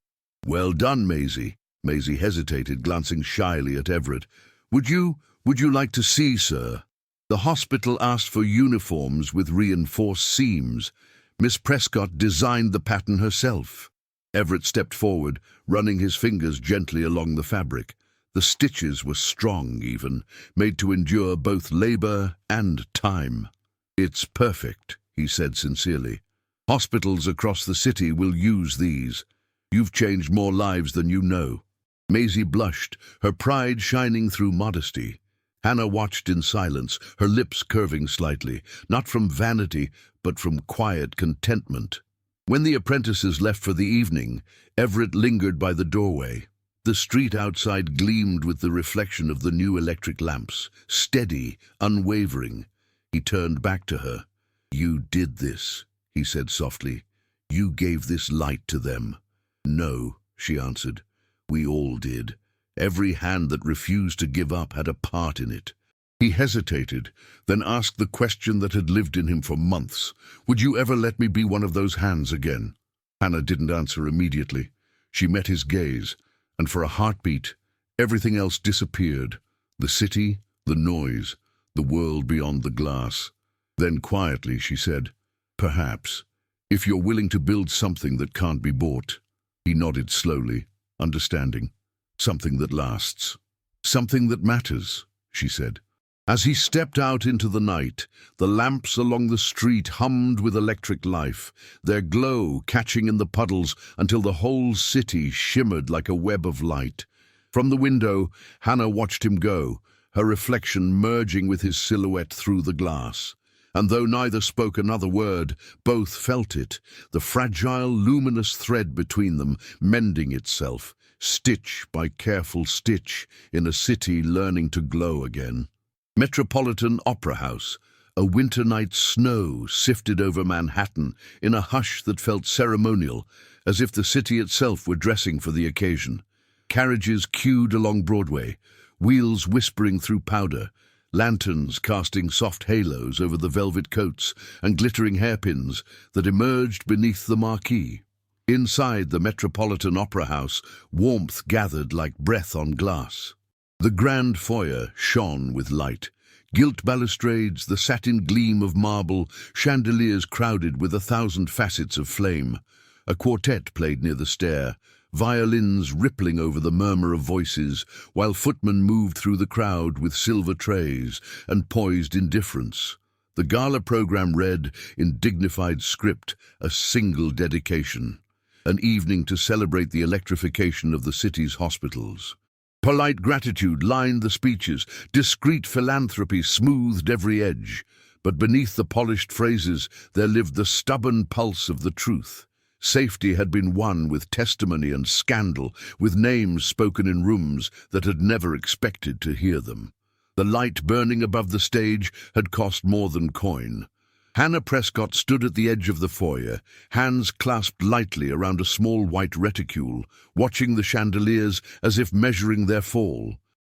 "Well done, Maisie." Maisie hesitated, glancing shyly at Everett. Would you like to see, sir?" The hospital asked for uniforms with reinforced seams. Miss Prescott designed the pattern herself. Everett stepped forward, running his fingers gently along the fabric. The stitches were strong, even, made to endure both labor and time. "It's perfect," he said sincerely. "Hospitals across the city will use these. You've changed more lives than you know." Maisie blushed, her pride shining through modesty. Hannah watched in silence, her lips curving slightly, not from vanity, but from quiet contentment. When the apprentices left for the evening, Everett lingered by the doorway. The street outside gleamed with the reflection of the new electric lamps, steady, unwavering. He turned back to her. "You did this," he said softly. "You gave this light to them." "No," she answered. "We all did. Every hand that refused to give up had a part in it." He hesitated, then asked the question that had lived in him for months. "Would you ever let me be one of those hands again?" Hannah didn't answer immediately. She met his gaze, and for a heartbeat, everything else disappeared. The city, the noise, the world beyond the glass. Then quietly she said, "Perhaps, if you're willing to build something that can't be bought." He nodded slowly, understanding. "Something that lasts. Something that matters," she said. As he stepped out into the night, the lamps along the street hummed with electric life, their glow catching in the puddles until the whole city shimmered like a web of light. From the window, Hannah watched him go, her reflection merging with his silhouette through the glass. And though neither spoke another word, both felt it, the fragile, luminous thread between them mending itself, stitch by careful stitch, in a city learning to glow again. Metropolitan Opera House. A winter night's snow sifted over Manhattan in a hush that felt ceremonial, as if the city itself were dressing for the occasion. Carriages queued along Broadway, wheels whispering through powder, lanterns casting soft halos over the velvet coats and glittering hairpins that emerged beneath the marquee. Inside the Metropolitan Opera House, warmth gathered like breath on glass. The grand foyer shone with light. Gilt balustrades, the satin gleam of marble, chandeliers crowded with 1,000 facets of flame. A quartet played near the stair, violins rippling over the murmur of voices, while footmen moved through the crowd with silver trays and poised indifference. The gala program read, in dignified script, a single dedication: an evening to celebrate the electrification of the city's hospitals. Polite gratitude lined the speeches, discreet philanthropy smoothed every edge, but beneath the polished phrases there lived the stubborn pulse of the truth. Safety had been won with testimony and scandal, with names spoken in rooms that had never expected to hear them. The light burning above the stage had cost more than coin. Hannah Prescott stood at the edge of the foyer, hands clasped lightly around a small white reticule, watching the chandeliers as if measuring their fall.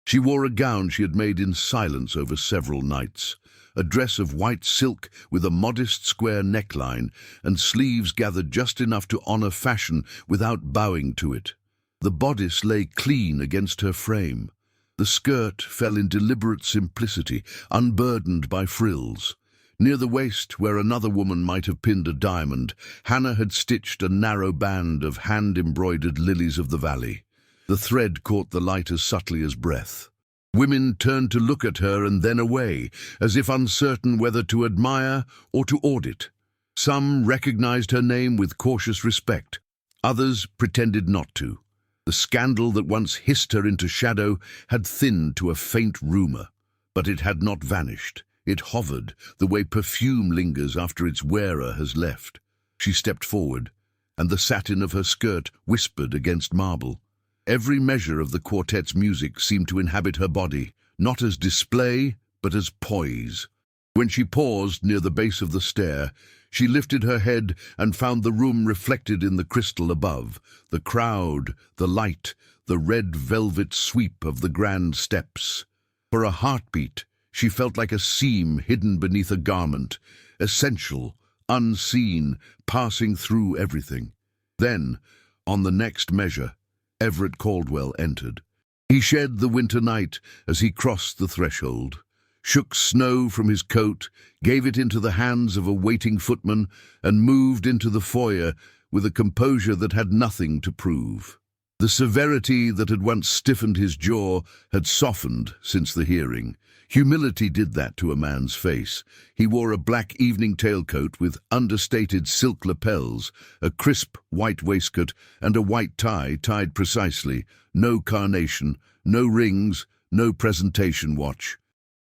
She wore a gown she had made in silence over several nights, a dress of white silk with a modest square neckline and sleeves gathered just enough to honor fashion without bowing to it. The bodice lay clean against her frame. The skirt fell in deliberate simplicity, unburdened by frills. Near the waist, where another woman might have pinned a diamond, Hannah had stitched a narrow band of hand-embroidered lilies of the valley. The thread caught the light as subtly as breath. Women turned to look at her and then away, as if uncertain whether to admire or to audit. Some recognized her name with cautious respect. Others pretended not to. The scandal that once hissed her into shadow had thinned to a faint rumor, but it had not vanished. It hovered, the way perfume lingers after its wearer has left. She stepped forward, and the satin of her skirt whispered against marble. Every measure of the quartet's music seemed to inhabit her body, not as display, but as poise. When she paused near the base of the stair, she lifted her head and found the room reflected in the crystal above, the crowd, the light, the red velvet sweep of the grand steps. For a heartbeat, she felt like a seam hidden beneath a garment, essential, unseen, passing through everything. Then, on the next measure, Everett Caldwell entered. He shed the winter night as he crossed the threshold, shook snow from his coat, gave it into the hands of a waiting footman, and moved into the foyer with a composure that had nothing to prove. The severity that had once stiffened his jaw had softened since the hearing. Humility did that to a man's face. He wore a black evening tailcoat with understated silk lapels, a crisp white waistcoat, and a white tie tied precisely. No carnation, no rings, no presentation watch.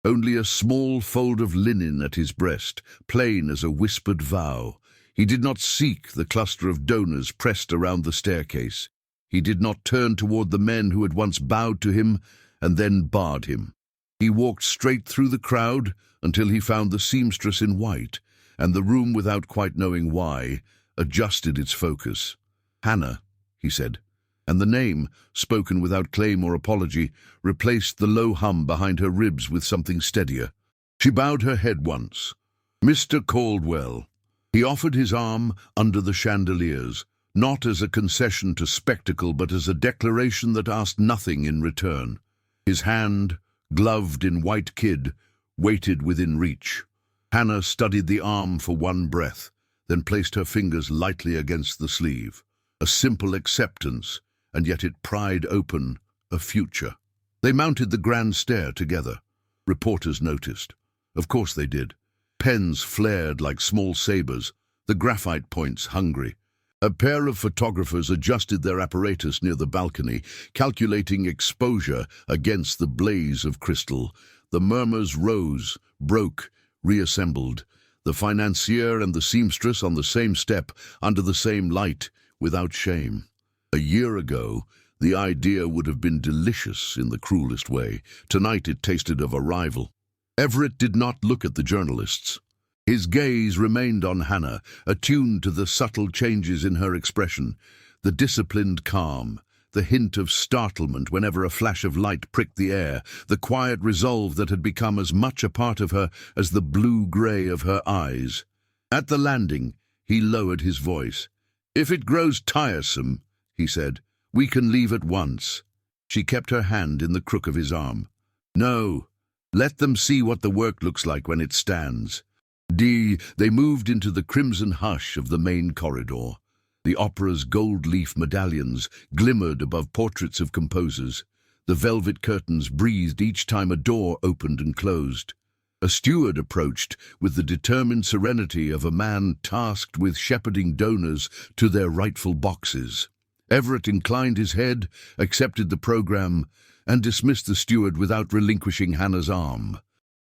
Only a small fold of linen at his breast, plain as a whispered vow. He did not seek the cluster of donors pressed around the staircase. He did not turn toward the men who had once bowed to him and then barred him. He walked straight through the crowd until he found the seamstress in white, and the room, without quite knowing why, adjusted its focus. "Hannah," he said, and the name, spoken without claim or apology, replaced the low hum behind her ribs with something steadier. She bowed her head once. "Mr. Caldwell." He offered his arm under the chandeliers, not as a concession to spectacle, but as a declaration that asked nothing in return. His hand, gloved in white kid, waited within reach. Hannah studied the arm for one breath, then placed her fingers lightly against the sleeve. A simple acceptance, and yet it pried open a future. They mounted the grand stair together. Reporters noticed. Of course they did. Pens flared like small sabers, the graphite points hungry. A pair of photographers adjusted their apparatus near the balcony, calculating exposure against the blaze of crystal. The murmurs rose, broke, reassembled. The financier and the seamstress on the same step, under the same light, without shame. A year ago, the idea would have been delicious in the cruelest way. Tonight it tasted of a rival. Everett did not look at the journalists. His gaze remained on Hannah, attuned to the subtle changes in her expression, the disciplined calm, the hint of startlement whenever a flash of light pricked the air, the quiet resolve that had become as much a part of her as the blue-grey of her eyes. At the landing, he lowered his voice. "If it grows tiresome," he said, "we can leave at once." She kept her hand in the crook of his arm. "No, let them see what the work looks like when it stands." They moved into the crimson hush of the main corridor. The opera's gold-leaf medallions glimmered above portraits of composers. The velvet curtains breathed each time a door opened and closed. A steward approached with the determined serenity of a man tasked with shepherding donors to their rightful boxes. Everett inclined his head, accepted the program, and dismissed the steward without relinquishing Hannah's arm.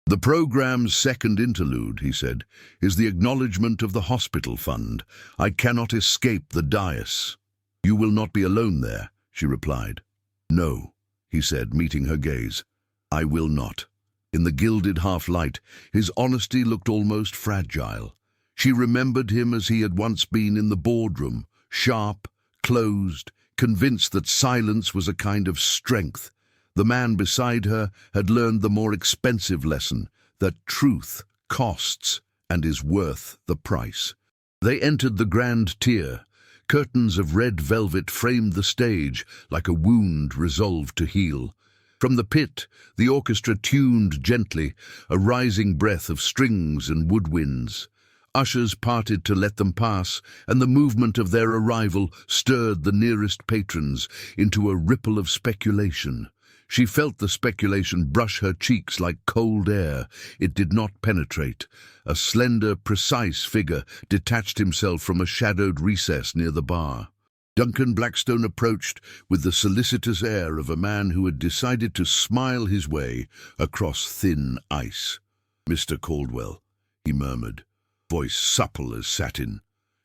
"The program's second interlude," he said, "is the acknowledgement of the hospital fund. I cannot escape the dais." "You will not be alone there," she replied. "No," he said, meeting her gaze. "I will not." In the gilded half-light, his honesty looked almost fragile. She remembered him as he had once been in the boardroom, sharp, closed, convinced that silence was a kind of strength. The man beside her had learned the more expensive lesson, that truth costs and is worth the price. They entered the grand tier. Curtains of red velvet framed the stage like a wound resolved to heal. From the pit, the orchestra tuned gently, a rising breath of strings and woodwinds. Ushers parted to let them pass, and the movement of their arrival stirred the nearest patrons into a ripple of speculation. She felt the speculation brush her cheeks like cold air. It did not penetrate. A slender, precise figure detached himself from a shadowed recess near the bar. Duncan Blackstone approached with the solicitous air of a man who had decided to smile his way across thin ice. "Mr. Caldwell," he murmured, voice supple as satin.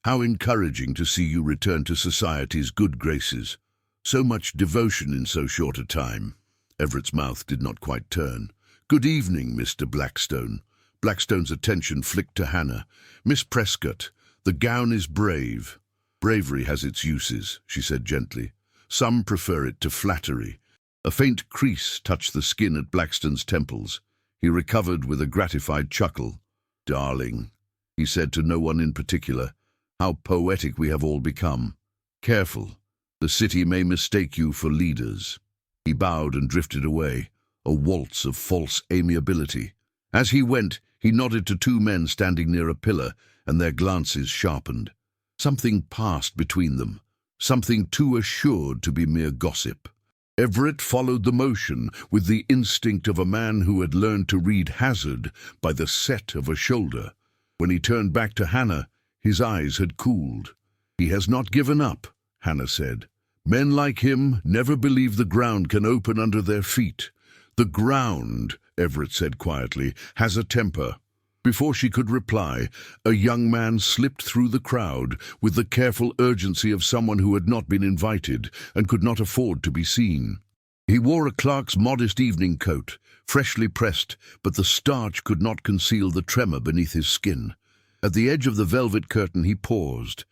"How encouraging to see you return to society's good graces. So much devotion in so short a time." Everett's mouth did not quite turn. "Good evening, Mr. Blackstone." Blackstone's attention flicked to Hannah. "Miss Prescott, the gown is brave." "Bravery has its uses," she said gently. "Some prefer it to flattery." A faint crease touched the skin at Blackstone's temples. He recovered with a gratified chuckle. "Darling," he said to no one in particular, "how poetic we have all become. Careful, the city may mistake you for leaders." He bowed and drifted away, a waltz of false amiability. As he went, he nodded to two men standing near a pillar, and their glances sharpened. Something passed between them, something too assured to be mere gossip. Everett followed the motion with the instinct of a man who had learned to read hazard by the set of a shoulder. When he turned back to Hannah, his eyes had cooled. "He has not given up," Hannah said. "Men like him never believe the ground can open under their feet." "The ground," Everett said quietly, "has a temper." Before she could reply, a young man slipped through the crowd with the careful urgency of someone who had not been invited and could not afford to be seen. He wore a clerk's modest evening coat, freshly pressed, but the starch could not conceal the tremor beneath his skin. At the edge of the velvet curtain he paused,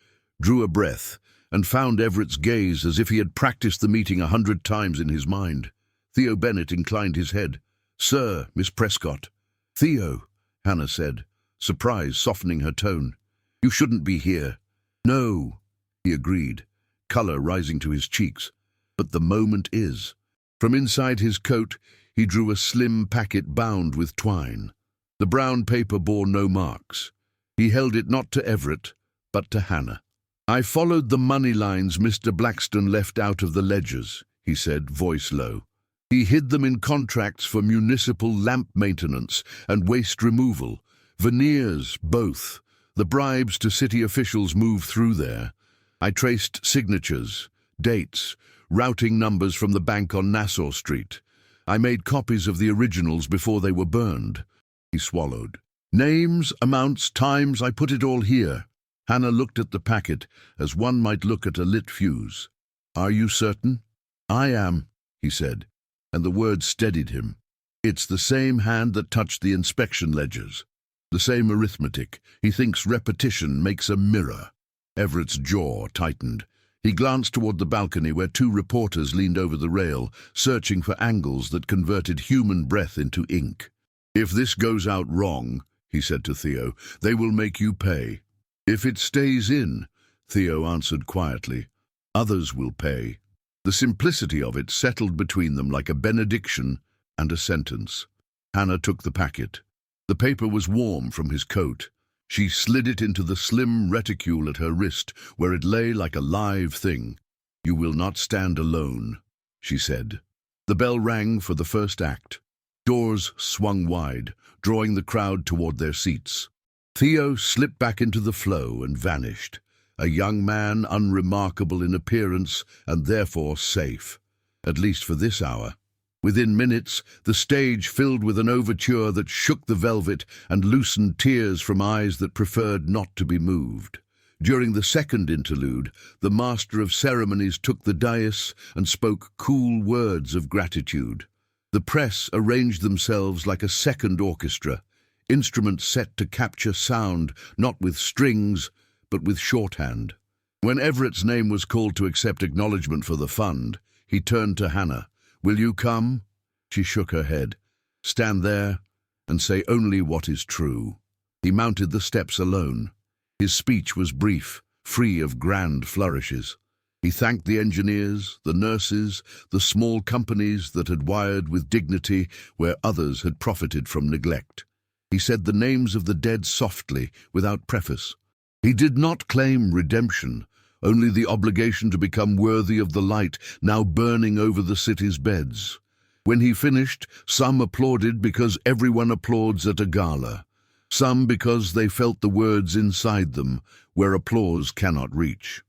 drew a breath, and found Everett's gaze as if he had practiced the meeting 100 times in his mind. Theo Bennett inclined his head. "Sir, Miss Prescott." "Theo," Hannah said, surprise softening her tone. "You shouldn't be here." "No," he agreed, color rising to his cheeks. "But the moment is." From inside his coat, he drew a slim packet bound with twine. The brown paper bore no marks. He held it not to Everett, but to Hannah. "I followed the money lines Mr. Blackstone left out of the ledgers," he said, voice low. "He hid them in contracts for municipal lamp maintenance and waste removal, veneers, both. The bribes to city officials moved through there. I traced signatures, dates, routing numbers from the bank on Nassau Street. I made copies of the originals before they were burned." He swallowed. "Names, amounts, times, I put it all here." Hannah looked at the packet as one might look at a lit fuse. "Are you certain?" "I am," he said, and the words steadied him. "It's the same hand that touched the inspection ledgers. The same arithmetic. He thinks repetition makes a mirror." Everett's jaw tightened. He glanced toward the balcony where two reporters leaned over the rail, searching for angles that converted human breath into ink. "If this goes out wrong," he said to Theo, "they will make you pay." "If it stays in," Theo answered quietly, "others will pay." The simplicity of it settled between them like a benediction and a sentence. Hannah took the packet. The paper was warm from his coat. She slid it into the slim reticule at her wrist, where it lay like a live thing. "You will not stand alone," she said. The bell rang for the first act. Doors swung wide, drawing the crowd toward their seats. Theo slipped back into the flow and vanished, a young man unremarkable in appearance and therefore safe, at least for this hour. Within minutes, the stage filled with an overture that shook the velvet and loosened tears from eyes that preferred not to be moved. During the second interlude, the master of ceremonies took the dais and spoke cool words of gratitude. The press arranged themselves like a second orchestra, instruments set to capture sound, not with strings, but with shorthand. When Everett's name was called to accept acknowledgement for the fund, he turned to Hannah. "Will you come?" She shook her head. "Stand there and say only what is true." He mounted the steps alone. His speech was brief, free of grand flourishes. He thanked the engineers, the nurses, the small companies that had wired with dignity where others had profited from neglect. He said the names of the dead softly, without preface. He did not claim redemption, only the obligation to become worthy of the light now burning over the city's beds. When he finished, some applauded because everyone applauds at a gala, some because they felt the words inside them, where applause cannot reach.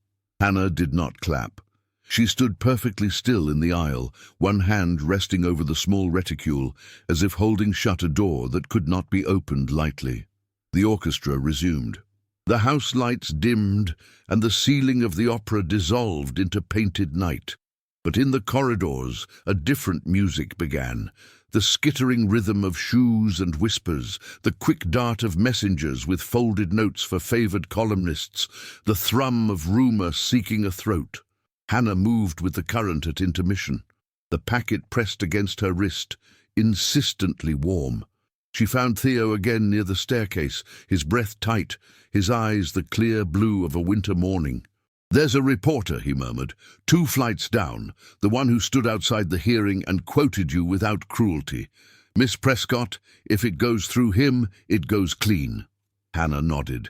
Hannah did not clap. She stood perfectly still in the aisle, one hand resting over the small reticule, as if holding shut a door that could not be opened lightly. The orchestra resumed. The house lights dimmed, and the ceiling of the opera dissolved into painted night. But in the corridors, a different music began. The skittering rhythm of shoes and whispers, the quick dart of messengers with folded notes for favored columnists, the thrum of rumor seeking a throat. Hannah moved with the current at intermission. The packet pressed against her wrist, insistently warm. She found Theo again near the staircase, his breath tight, his eyes the clear blue of a winter morning. "There's a reporter," he murmured, "2 flights down, the one who stood outside the hearing and quoted you without cruelty. Miss Prescott, if it goes through him, it goes clean." Hannah nodded.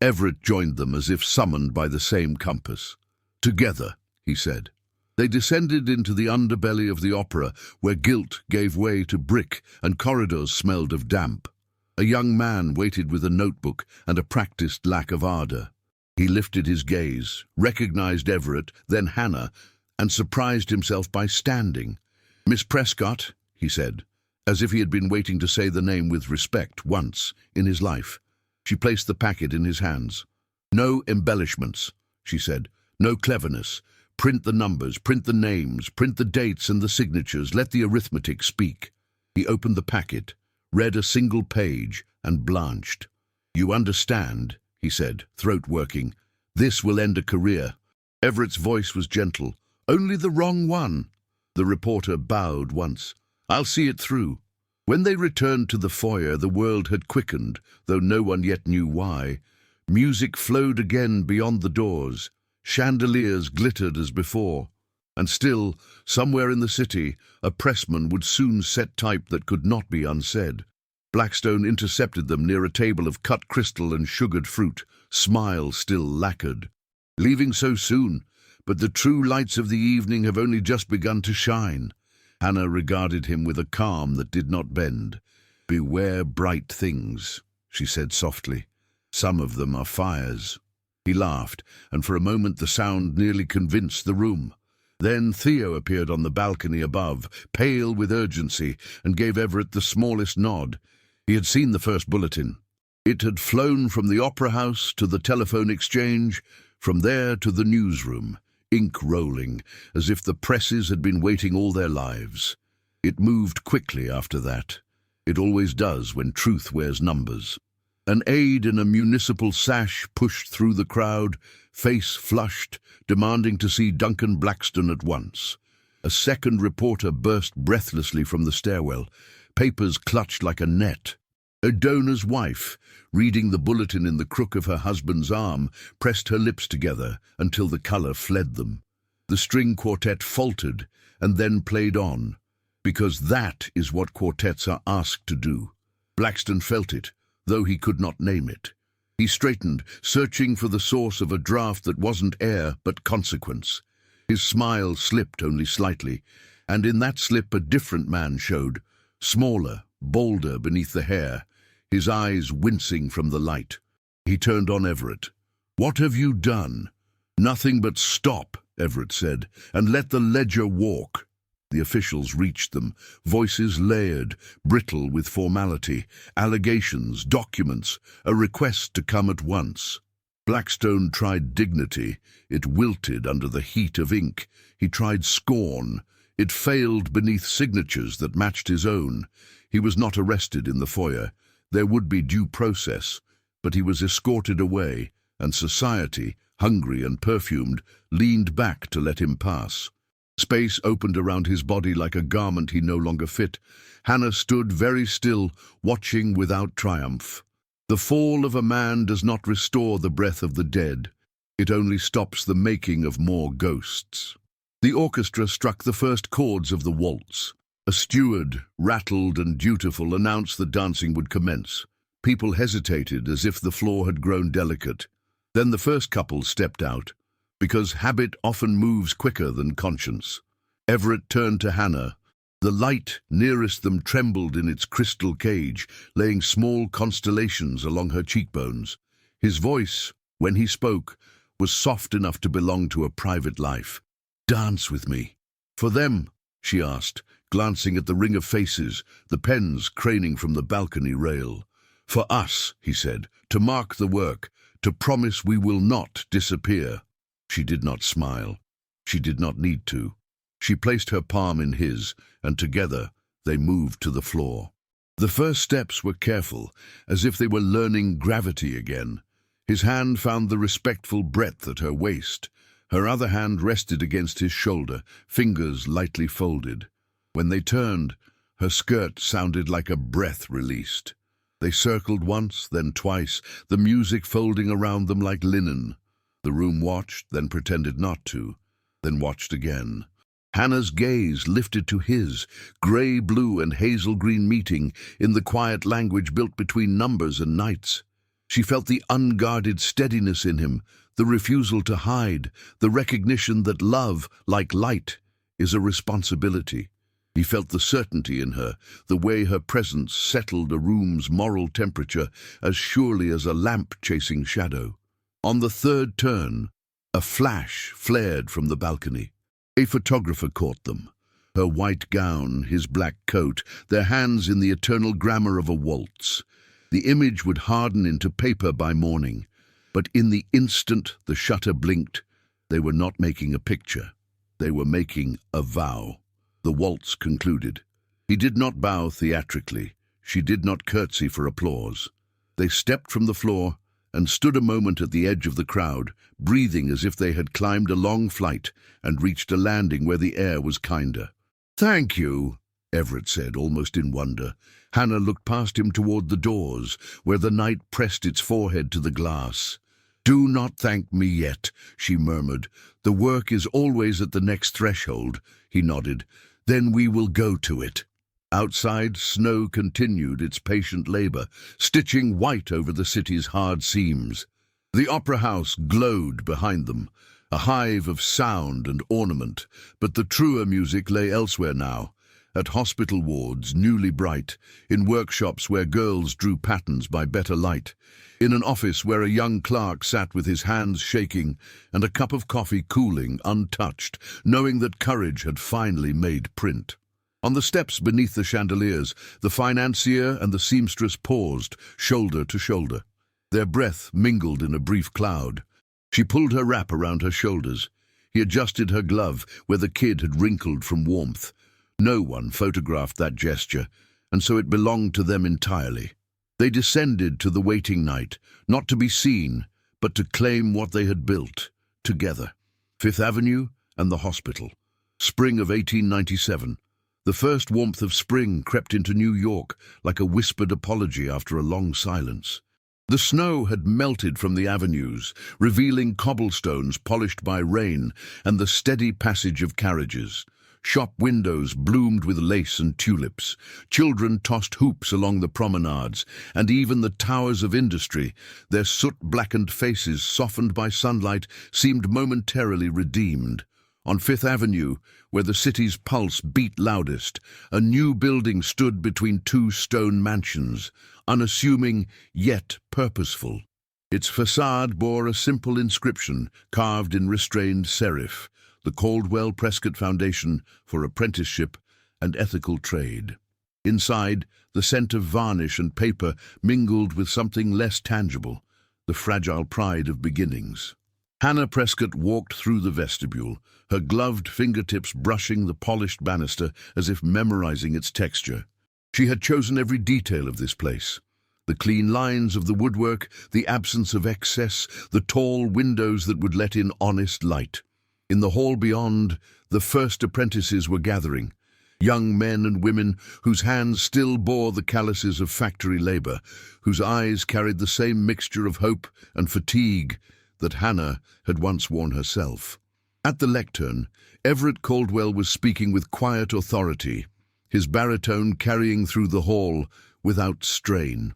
Everett joined them as if summoned by the same compass. "Together," he said. They descended into the underbelly of the opera, where gilt gave way to brick and corridors smelled of damp. A young man waited with a notebook and a practiced lack of ardor. He lifted his gaze, recognized Everett, then Hannah, and surprised himself by standing. "Miss Prescott," he said, as if he had been waiting to say the name with respect once in his life. She placed the packet in his hands. "No embellishments," she said. "No cleverness. Print the numbers, print the names, print the dates and the signatures. Let the arithmetic speak." He opened the packet, read a single page, and blanched. "You understand," he said, throat working. "This will end a career." Everett's voice was gentle. "Only the wrong one." The reporter bowed once. "I'll see it through." When they returned to the foyer, the world had quickened, though no one yet knew why. Music flowed again beyond the doors. Chandeliers glittered as before. And still, somewhere in the city, a pressman would soon set type that could not be unsaid. Blackstone intercepted them near a table of cut crystal and sugared fruit, smile still lacquered. "Leaving so soon, but the true lights of the evening have only just begun to shine." Hannah regarded him with a calm that did not bend. "Beware bright things," she said softly. "Some of them are fires." He laughed, and for a moment the sound nearly convinced the room. Then Theo appeared on the balcony above, pale with urgency, and gave Everett the smallest nod. He had seen the first bulletin. It had flown from the opera house to the telephone exchange, from there to the newsroom, ink rolling, as if the presses had been waiting all their lives. It moved quickly after that. It always does when truth wears numbers. An aide in a municipal sash pushed through the crowd, face flushed, demanding to see Duncan Blackstone at once. A second reporter burst breathlessly from the stairwell, papers clutched like a net. A donor's wife, reading the bulletin in the crook of her husband's arm, pressed her lips together until the color fled them. The string quartet faltered and then played on, because that is what quartets are asked to do. Blackstone felt it, though he could not name it. He straightened, searching for the source of a draft that wasn't air but consequence. His smile slipped only slightly, and in that slip a different man showed, smaller, bolder beneath the hair, his eyes wincing from the light. He turned on Everett. "What have you done?" "Nothing but stop," Everett said, "and let the ledger walk." The officials reached them, voices layered, brittle with formality, allegations, documents, a request to come at once. Blackstone tried dignity. It wilted under the heat of ink. He tried scorn. It failed beneath signatures that matched his own. He was not arrested in the foyer. There would be due process, but he was escorted away, and society, hungry and perfumed, leaned back to let him pass. Space opened around his body like a garment he no longer fit. Hannah stood very still, watching without triumph. The fall of a man does not restore the breath of the dead. It only stops the making of more ghosts. The orchestra struck the first chords of the waltz. A steward, rattled and dutiful, announced that dancing would commence. People hesitated as if the floor had grown delicate. Then the first couple stepped out, because habit often moves quicker than conscience. Everett turned to Hannah. The light nearest them trembled in its crystal cage, laying small constellations along her cheekbones. His voice, when he spoke, was soft enough to belong to a private life. "Dance with me." "For them?" she asked, glancing at the ring of faces, the pens craning from the balcony rail. "For us," he said, "to mark the work, to promise we will not disappear." She did not smile. She did not need to. She placed her palm in his, and together they moved to the floor. The first steps were careful, as if they were learning gravity again. His hand found the respectful breadth at her waist. Her other hand rested against his shoulder, fingers lightly folded. When they turned, her skirt sounded like a breath released. They circled once, then twice, the music folding around them like linen. The room watched, then pretended not to, then watched again. Hannah's gaze lifted to his, grey-blue and hazel-green meeting in the quiet language built between numbers and nights. She felt the unguarded steadiness in him, the refusal to hide, the recognition that love, like light, is a responsibility. He felt the certainty in her, the way her presence settled a room's moral temperature as surely as a lamp chasing shadow. On the third turn, a flash flared from the balcony. A photographer caught them. Her white gown, his black coat, their hands in the eternal grammar of a waltz. The image would harden into paper by morning, but in the instant the shutter blinked, they were not making a picture. They were making a vow. The waltz concluded. He did not bow theatrically. She did not curtsy for applause. They stepped from the floor and stood a moment at the edge of the crowd, breathing as if they had climbed a long flight and reached a landing where the air was kinder. "Thank you," Everett said, almost in wonder. Hannah looked past him toward the doors, where the night pressed its forehead to the glass. "Do not thank me yet," she murmured. "The work is always at the next threshold." He nodded. "Then we will go to it." Outside, snow continued its patient labor, stitching white over the city's hard seams. The opera house glowed behind them, a hive of sound and ornament, but the truer music lay elsewhere now. At hospital wards, newly bright, in workshops where girls drew patterns by better light, in an office where a young clerk sat with his hands shaking and a cup of coffee cooling, untouched, knowing that courage had finally made print. On the steps beneath the chandeliers, the financier and the seamstress paused, shoulder to shoulder. Their breath mingled in a brief cloud. She pulled her wrap around her shoulders. He adjusted her glove where the kid had wrinkled from warmth. No one photographed that gesture, and so it belonged to them entirely. They descended to the waiting night, not to be seen, but to claim what they had built, together. Fifth Avenue and the hospital. Spring of 1897. The first warmth of spring crept into New York like a whispered apology after a long silence. The snow had melted from the avenues, revealing cobblestones polished by rain and the steady passage of carriages. Shop windows bloomed with lace and tulips. Children tossed hoops along the promenades, and even the towers of industry, their soot-blackened faces softened by sunlight, seemed momentarily redeemed. On Fifth Avenue, where the city's pulse beat loudest, a new building stood between two stone mansions, unassuming yet purposeful. Its facade bore a simple inscription carved in restrained serif, the Caldwell Prescott Foundation for Apprenticeship and Ethical Trade. Inside, the scent of varnish and paper mingled with something less tangible, the fragile pride of beginnings. Hannah Prescott walked through the vestibule, her gloved fingertips brushing the polished banister as if memorizing its texture. She had chosen every detail of this place. The clean lines of the woodwork, the absence of excess, the tall windows that would let in honest light. In the hall beyond, the first apprentices were gathering. Young men and women whose hands still bore the calluses of factory labor, whose eyes carried the same mixture of hope and fatigue that Hannah had once worn herself. At the lectern, Everett Caldwell was speaking with quiet authority, his baritone carrying through the hall without strain.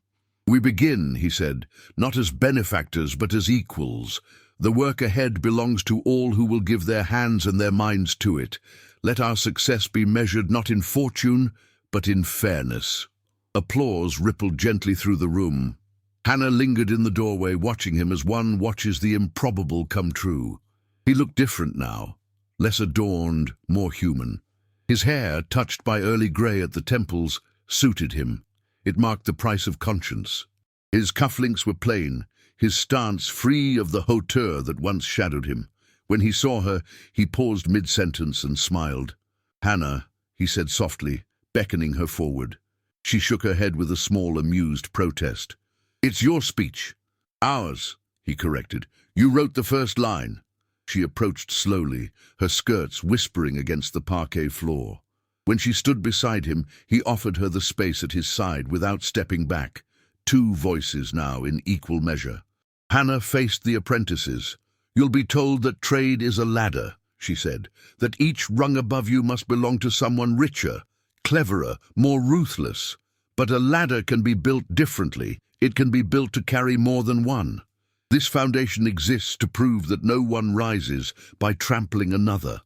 "We begin," he said, "not as benefactors but as equals. The work ahead belongs to all who will give their hands and their minds to it. Let our success be measured not in fortune, but in fairness." Applause rippled gently through the room. Hannah lingered in the doorway, watching him as one watches the improbable come true. He looked different now, less adorned, more human. His hair, touched by early grey at the temples, suited him. It marked the price of conscience. His cufflinks were plain, his stance free of the hauteur that once shadowed him. When he saw her, he paused mid-sentence and smiled. "Hannah," he said softly, beckoning her forward. She shook her head with a small, amused protest. "It's your speech." "Ours," he corrected. "You wrote the first line." She approached slowly, her skirts whispering against the parquet floor. When she stood beside him, he offered her the space at his side without stepping back. Two voices now in equal measure. Hannah faced the apprentices. "You'll be told that trade is a ladder," she said, "that each rung above you must belong to someone richer, cleverer, more ruthless. But a ladder can be built differently. It can be built to carry more than one. This foundation exists to prove that no one rises by trampling another."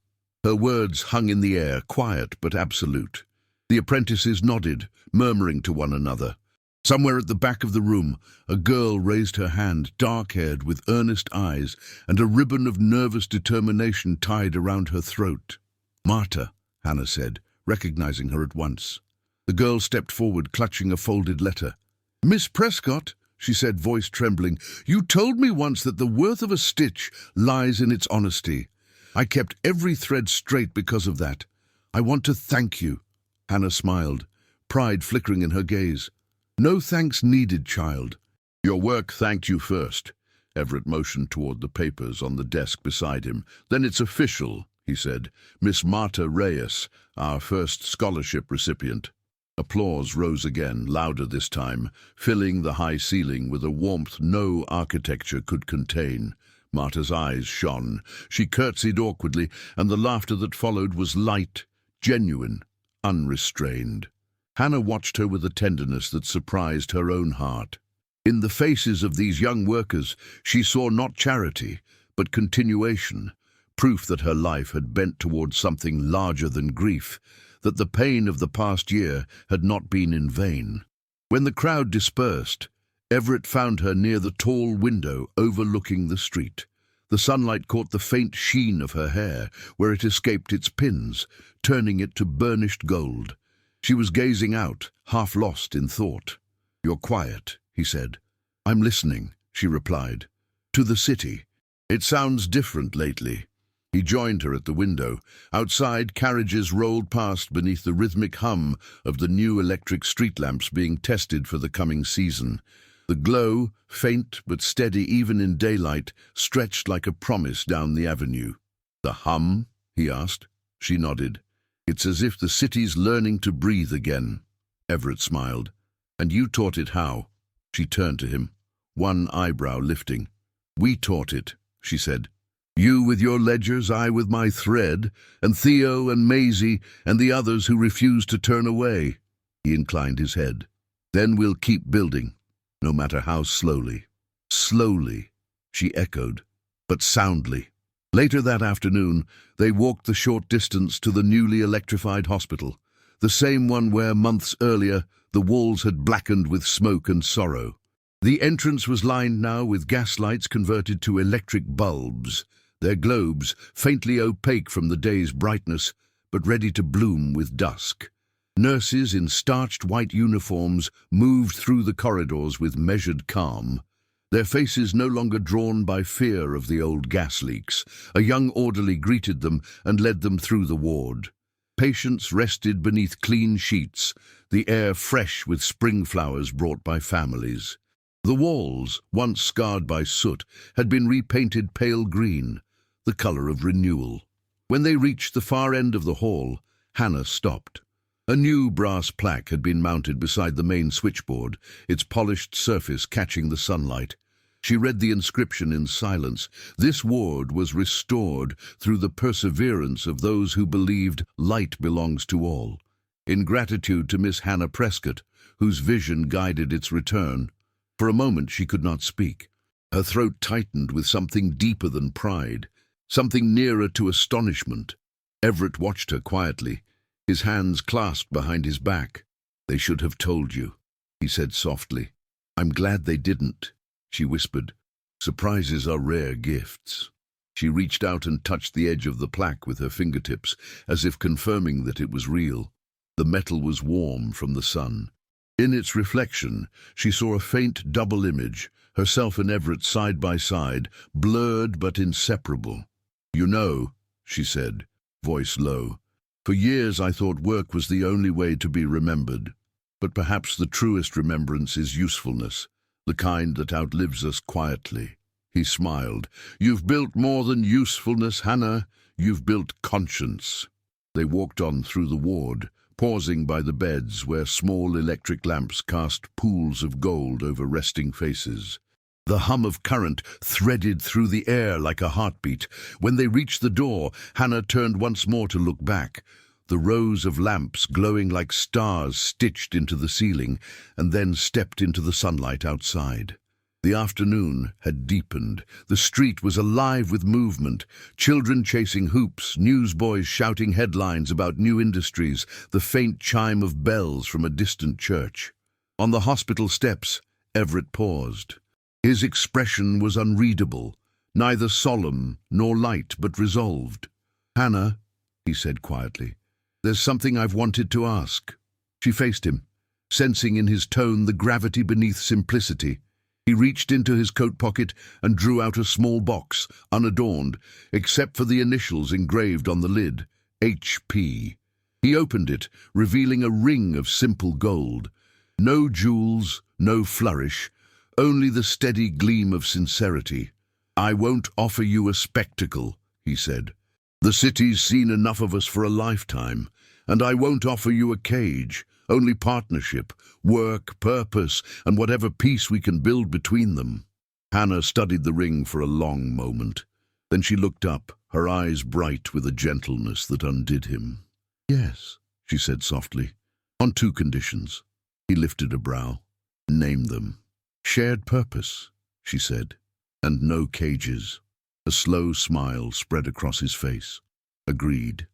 Her words hung in the air, quiet but absolute. The apprentices nodded, murmuring to one another. Somewhere at the back of the room, a girl raised her hand, dark-haired, with earnest eyes, and a ribbon of nervous determination tied around her throat. "Marta," Hannah said, recognizing her at once. The girl stepped forward, clutching a folded letter. "Miss Prescott," she said, voice trembling, "you told me once that the worth of a stitch lies in its honesty. I kept every thread straight because of that. I want to thank you." Hannah smiled, pride flickering in her gaze. "No thanks needed, child." "Your work thanked you first." Everett motioned toward the papers on the desk beside him. "Then it's official," he said. "Miss Marta Reyes, our first scholarship recipient." Applause rose again, louder this time, filling the high ceiling with a warmth no architecture could contain. Marta's eyes shone. She curtsied awkwardly, and the laughter that followed was light, genuine, unrestrained. Hannah watched her with a tenderness that surprised her own heart. In the faces of these young workers, she saw not charity, but continuation, proof that her life had bent towards something larger than grief, that the pain of the past year had not been in vain. When the crowd dispersed, Everett found her near the tall window overlooking the street. The sunlight caught the faint sheen of her hair, where it escaped its pins, turning it to burnished gold. She was gazing out, half lost in thought. "You're quiet," he said. "I'm listening," she replied. "To the city. It sounds different lately." He joined her at the window. Outside, carriages rolled past beneath the rhythmic hum of the new electric street lamps being tested for the coming season. The glow, faint but steady even in daylight, stretched like a promise down the avenue. "The hum?" he asked. She nodded. "It's as if the city's learning to breathe again." Everett smiled. "And you taught it how?" She turned to him, one eyebrow lifting. "We taught it," she said. "You with your ledgers, I with my thread, and Theo and Maisie and the others who refuse to turn away." He inclined his head. "Then we'll keep building, no matter how slowly." "Slowly," she echoed, "but soundly." Later that afternoon, they walked the short distance to the newly electrified hospital, the same one where, months earlier, the walls had blackened with smoke and sorrow. The entrance was lined now with gas lights converted to electric bulbs, their globes faintly opaque from the day's brightness, but ready to bloom with dusk. Nurses in starched white uniforms moved through the corridors with measured calm. their faces no longer drawn by fear of the old gas leaks. A young orderly greeted them and led them through the ward. Patients rested beneath clean sheets, the air fresh with spring flowers brought by families. The walls, once scarred by soot, had been repainted pale green, the color of renewal. When they reached the far end of the hall, Hannah stopped. A new brass plaque had been mounted beside the main switchboard, its polished surface catching the sunlight. She read the inscription in silence. This ward was restored through the perseverance of those who believed light belongs to all. In gratitude to Miss Hannah Prescott, whose vision guided its return. For a moment she could not speak. Her throat tightened with something deeper than pride, something nearer to astonishment. Everett watched her quietly, his hands clasped behind his back. "They should have told you," he said softly. "I'm glad they didn't," she whispered. "Surprises are rare gifts." She reached out and touched the edge of the plaque with her fingertips, as if confirming that it was real. The metal was warm from the sun. In its reflection, she saw a faint double image, herself and Everett side by side, blurred but inseparable. "You know," she said, voice low, "for years I thought work was the only way to be remembered. But perhaps the truest remembrance is usefulness, the kind that outlives us quietly." He smiled. "You've built more than usefulness, Hannah. You've built conscience." They walked on through the ward, pausing by the beds where small electric lamps cast pools of gold over resting faces. The hum of current threaded through the air like a heartbeat. When they reached the door, Hannah turned once more to look back, the rows of lamps glowing like stars stitched into the ceiling, and then stepped into the sunlight outside. The afternoon had deepened. The street was alive with movement, children chasing hoops, newsboys shouting headlines about new industries, the faint chime of bells from a distant church. On the hospital steps, Everett paused. His expression was unreadable, neither solemn nor light but resolved. "Hannah," he said quietly, "there's something I've wanted to ask." She faced him, sensing in his tone the gravity beneath simplicity. He reached into his coat pocket and drew out a small box, unadorned, except for the initials engraved on the lid, HP. He opened it, revealing a ring of simple gold. No jewels, no flourish, only the steady gleam of sincerity. "I won't offer you a spectacle," he said. "The city's seen enough of us for a lifetime, and I won't offer you a cage. Only partnership, work, purpose, and whatever peace we can build between them." Hannah studied the ring for a long moment. Then she looked up, her eyes bright with a gentleness that undid him. "Yes," she said softly, "on 2 conditions." He lifted a brow. "Name them." "Shared purpose," she said, "and no cages." A slow smile spread across his face. "Agreed."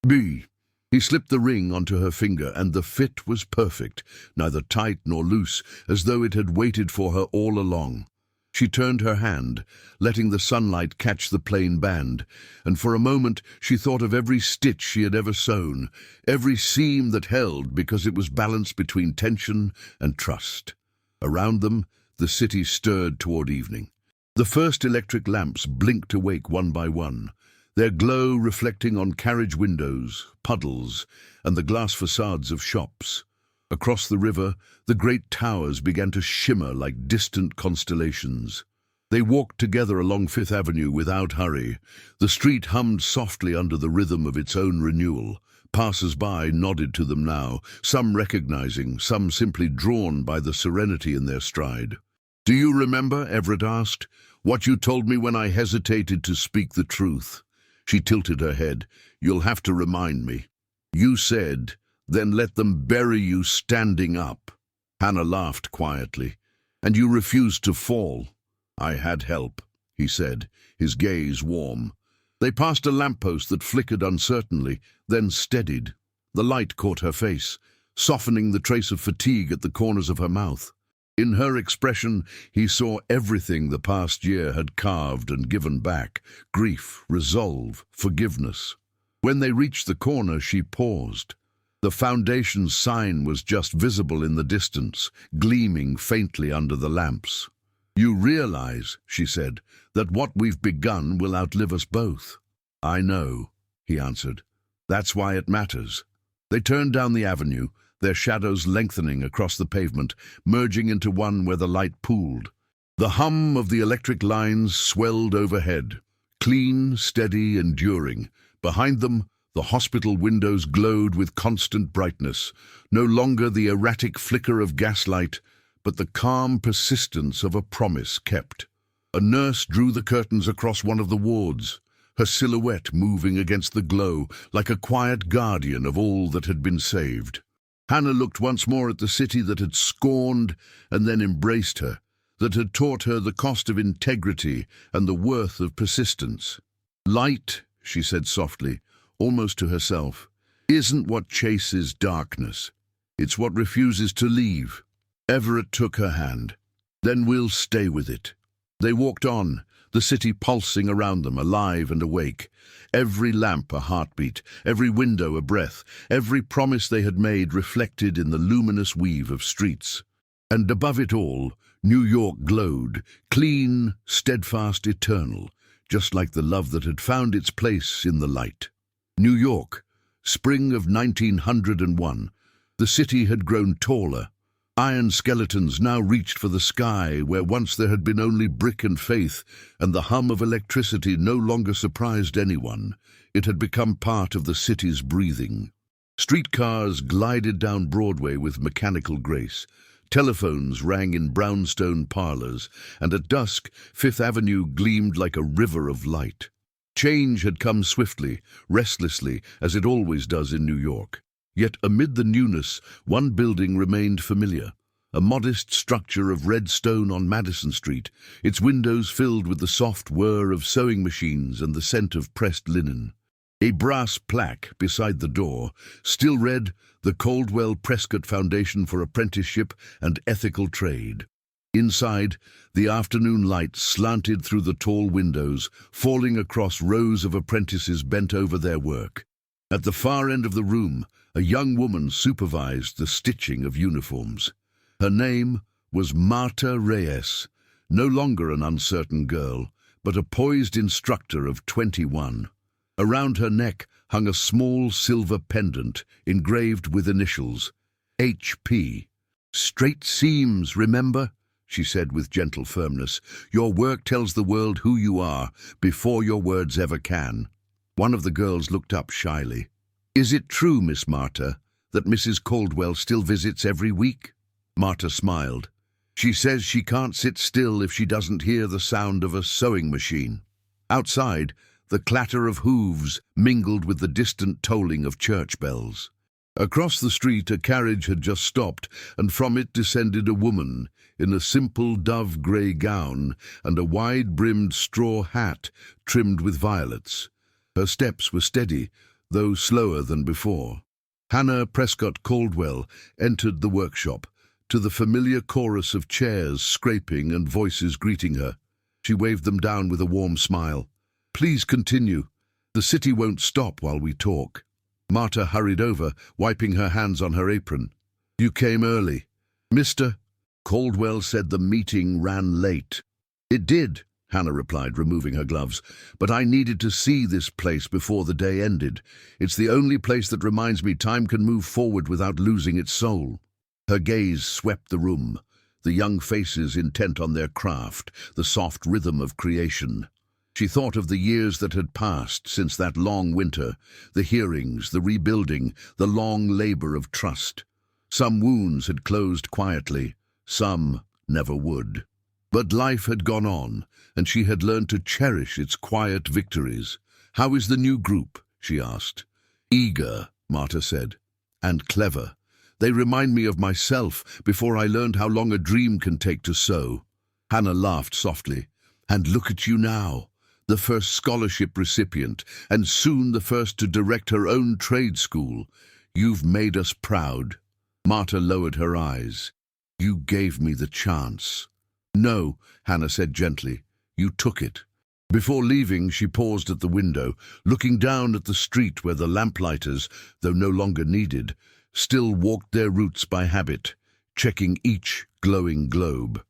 "B." He slipped the ring onto her finger, and the fit was perfect, neither tight nor loose, as though it had waited for her all along. She turned her hand, letting the sunlight catch the plain band, and for a moment she thought of every stitch she had ever sewn, every seam that held because it was balanced between tension and trust. Around them, the city stirred toward evening. The first electric lamps blinked awake one by one, their glow reflecting on carriage windows, puddles, and the glass facades of shops. Across the river, the great towers began to shimmer like distant constellations. They walked together along Fifth Avenue without hurry. The street hummed softly under the rhythm of its own renewal. Passers-by nodded to them now, some recognizing, some simply drawn by the serenity in their stride. "Do you remember," Everett asked, "what you told me when I hesitated to speak the truth?" She tilted her head. "You'll have to remind me." "You said, 'Then let them bury you standing up.'" Hannah laughed quietly. "And you refused to fall." "I had help," he said, his gaze warm. They passed a lamppost that flickered uncertainly, then steadied. The light caught her face, softening the trace of fatigue at the corners of her mouth. In her expression, he saw everything the past year had carved and given back: grief, resolve, forgiveness. When they reached the corner, she paused. The foundation sign was just visible in the distance, gleaming faintly under the lamps. "You realize," she said, "that what we've begun will outlive us both." "I know," he answered. "That's why it matters." They turned down the avenue, their shadows lengthening across the pavement, merging into one where the light pooled. The hum of the electric lines swelled overhead, clean, steady, enduring. Behind them, the hospital windows glowed with constant brightness, no longer the erratic flicker of gaslight, but the calm persistence of a promise kept. A nurse drew the curtains across one of the wards, her silhouette moving against the glow like a quiet guardian of all that had been saved. Hannah looked once more at the city that had scorned and then embraced her, that had taught her the cost of integrity and the worth of persistence. "Light," she said softly, almost to herself, "isn't what chases darkness. It's what refuses to leave." Everett took her hand. "Then we'll stay with it." They walked on, the city pulsing around them, alive and awake. Every lamp a heartbeat, every window a breath, every promise they had made reflected in the luminous weave of streets. And above it all, New York glowed, clean, steadfast, eternal, just like the love that had found its place in the light. New York, spring of 1901. The city had grown taller. Iron skeletons now reached for the sky where once there had been only brick and faith, and the hum of electricity no longer surprised anyone. It had become part of the city's breathing. Streetcars glided down Broadway with mechanical grace. Telephones rang in brownstone parlors, and at dusk Fifth Avenue gleamed like a river of light. Change had come swiftly, restlessly, as it always does in New York. Yet amid the newness, one building remained familiar, a modest structure of red stone on Madison Street, its windows filled with the soft whir of sewing machines and the scent of pressed linen. A brass plaque beside the door still read, "The Caldwell Prescott Foundation for Apprenticeship and Ethical Trade." Inside, the afternoon light slanted through the tall windows, falling across rows of apprentices bent over their work. At the far end of the room, a young woman supervised the stitching of uniforms. Her name was Marta Reyes, no longer an uncertain girl, but a poised instructor of 21. Around her neck hung a small silver pendant engraved with initials, HP. "Straight seams, remember?" she said with gentle firmness. "Your work tells the world who you are before your words ever can." One of the girls looked up shyly. "Is it true, Miss Marta, that Mrs. Caldwell still visits every week?" Marta smiled. "She says she can't sit still if she doesn't hear the sound of a sewing machine." Outside, the clatter of hooves mingled with the distant tolling of church bells. Across the street, a carriage had just stopped, and from it descended a woman in a simple dove-grey gown and a wide-brimmed straw hat trimmed with violets. Her steps were steady, though slower than before. Hannah Prescott Caldwell entered the workshop, to the familiar chorus of chairs scraping and voices greeting her. She waved them down with a warm smile. "Please continue. The city won't stop while we talk." Marta hurried over, wiping her hands on her apron. "You came early." "Mr. Caldwell said the meeting ran late." "It did," Hannah replied, removing her gloves, "but I needed to see this place before the day ended. It's the only place that reminds me time can move forward without losing its soul." Her gaze swept the room, the young faces intent on their craft, the soft rhythm of creation. She thought of the years that had passed since that long winter, the hearings, the rebuilding, the long labor of trust. Some wounds had closed quietly, some never would. But life had gone on, and she had learned to cherish its quiet victories. "How is the new group?" she asked. "Eager," Marta said, "and clever. They remind me of myself before I learned how long a dream can take to sow." Hannah laughed softly. "And look at you now, the first scholarship recipient, and soon the first to direct her own trade school. You've made us proud." Marta lowered her eyes. "You gave me the chance." "No," Hannah said gently. "You took it." Before leaving, she paused at the window, looking down at the street where the lamplighters, though no longer needed, still walked their routes by habit, checking each glowing globe.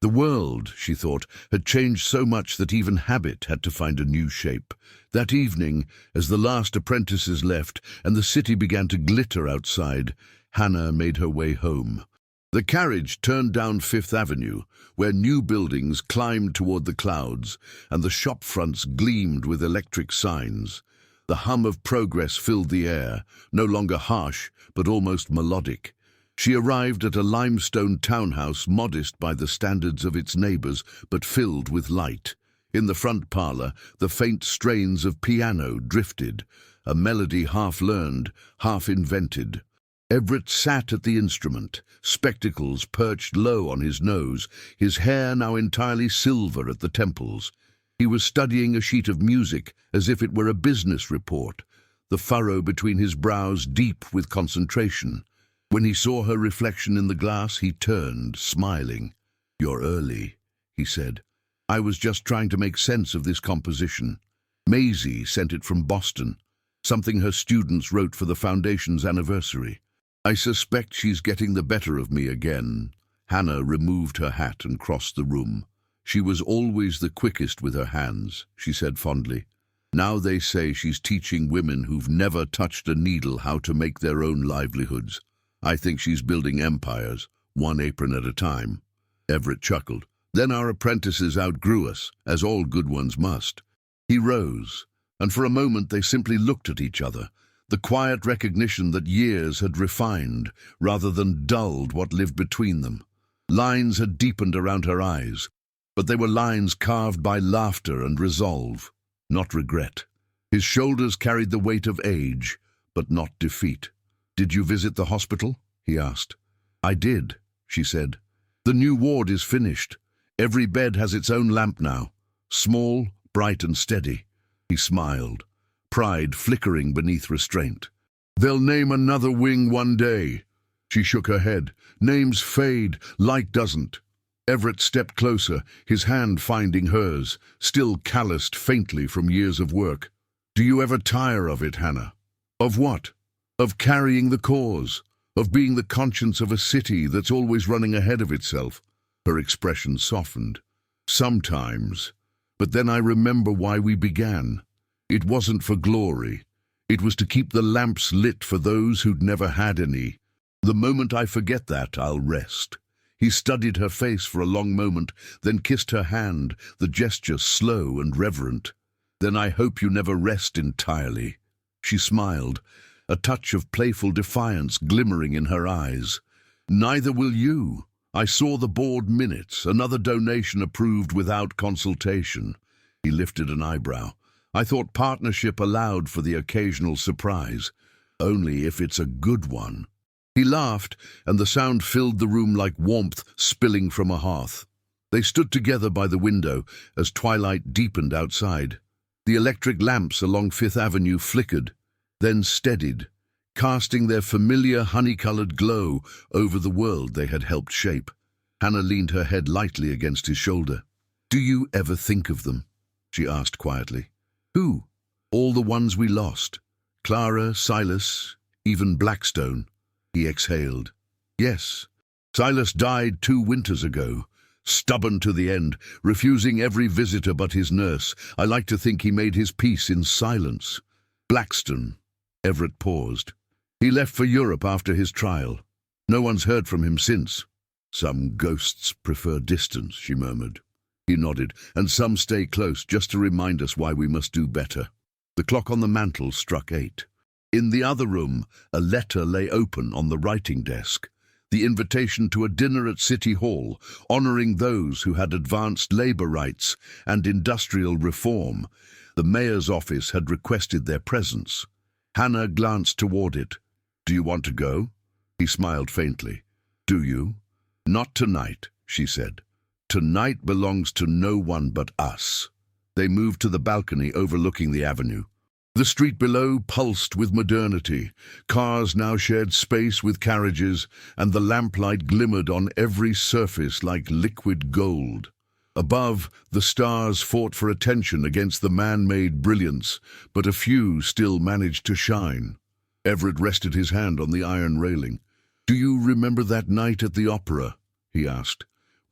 The world, she thought, had changed so much that even habit had to find a new shape. That evening, as the last apprentices left and the city began to glitter outside, Hannah made her way home. The carriage turned down Fifth Avenue, where new buildings climbed toward the clouds and the shop fronts gleamed with electric signs. The hum of progress filled the air, no longer harsh, but almost melodic. She arrived at a limestone townhouse modest by the standards of its neighbors, but filled with light. In the front parlor, the faint strains of piano drifted, a melody half-learned, half-invented. Everett sat at the instrument, spectacles perched low on his nose, his hair now entirely silver at the temples. He was studying a sheet of music as if it were a business report, the furrow between his brows deep with concentration. When he saw her reflection in the glass, he turned, smiling. "You're early," he said. "I was just trying to make sense of this composition. Maisie sent it from Boston, something her students wrote for the Foundation's anniversary. I suspect she's getting the better of me again." Hannah removed her hat and crossed the room. "She was always the quickest with her hands," she said fondly. "Now they say she's teaching women who've never touched a needle how to make their own livelihoods. I think she's building empires, one apron at a time." Everett chuckled. "Then our apprentices outgrew us, as all good ones must." He rose, and for a moment they simply looked at each other, the quiet recognition that years had refined, rather than dulled what lived between them. Lines had deepened around her eyes, but they were lines carved by laughter and resolve, not regret. His shoulders carried the weight of age, but not defeat. "Did you visit the hospital?" he asked. "I did," she said. "The new ward is finished. Every bed has its own lamp now, small, bright and steady." He smiled, pride flickering beneath restraint. "They'll name another wing one day." She shook her head. "Names fade, light doesn't." Everett stepped closer, his hand finding hers, still calloused faintly from years of work. "Do you ever tire of it, Hannah?" "Of what?" "Of carrying the cause, of being the conscience of a city that's always running ahead of itself." Her expression softened. "Sometimes. But then I remember why we began. It wasn't for glory. It was to keep the lamps lit for those who'd never had any. The moment I forget that, I'll rest." He studied her face for a long moment, then kissed her hand, the gesture slow and reverent. "Then I hope you never rest entirely." She smiled, a touch of playful defiance glimmering in her eyes. "Neither will you. I saw the board minutes, another donation approved without consultation." He lifted an eyebrow. "I thought partnership allowed for the occasional surprise. Only if it's a good one." He laughed, and the sound filled the room like warmth spilling from a hearth. They stood together by the window as twilight deepened outside. The electric lamps along Fifth Avenue flickered, then steadied, casting their familiar honey-colored glow over the world they had helped shape. Hannah leaned her head lightly against his shoulder. "Do you ever think of them?" she asked quietly. "Who?" "All the ones we lost. Clara, Silas, even Blackstone." He exhaled. "Yes. Silas died 2 winters ago. Stubborn to the end, refusing every visitor but his nurse. I like to think he made his peace in silence. Blackstone." Everett paused. "He left for Europe after his trial. No one's heard from him since." "Some ghosts prefer distance," she murmured. He nodded. "And some stay close, just to remind us why we must do better." The clock on the mantel struck 8. In the other room, a letter lay open on the writing desk. The invitation to a dinner at City Hall, honoring those who had advanced labor rights and industrial reform. The mayor's office had requested their presence. Hannah glanced toward it. "Do you want to go?" He smiled faintly. "Do you?" "Not tonight," she said. "Tonight belongs to no one but us." They moved to the balcony overlooking the avenue. The street below pulsed with modernity. Cars now shared space with carriages, and the lamplight glimmered on every surface like liquid gold. Above, the stars fought for attention against the man-made brilliance, but a few still managed to shine. Everett rested his hand on the iron railing. "Do you remember that night at the opera?" he asked.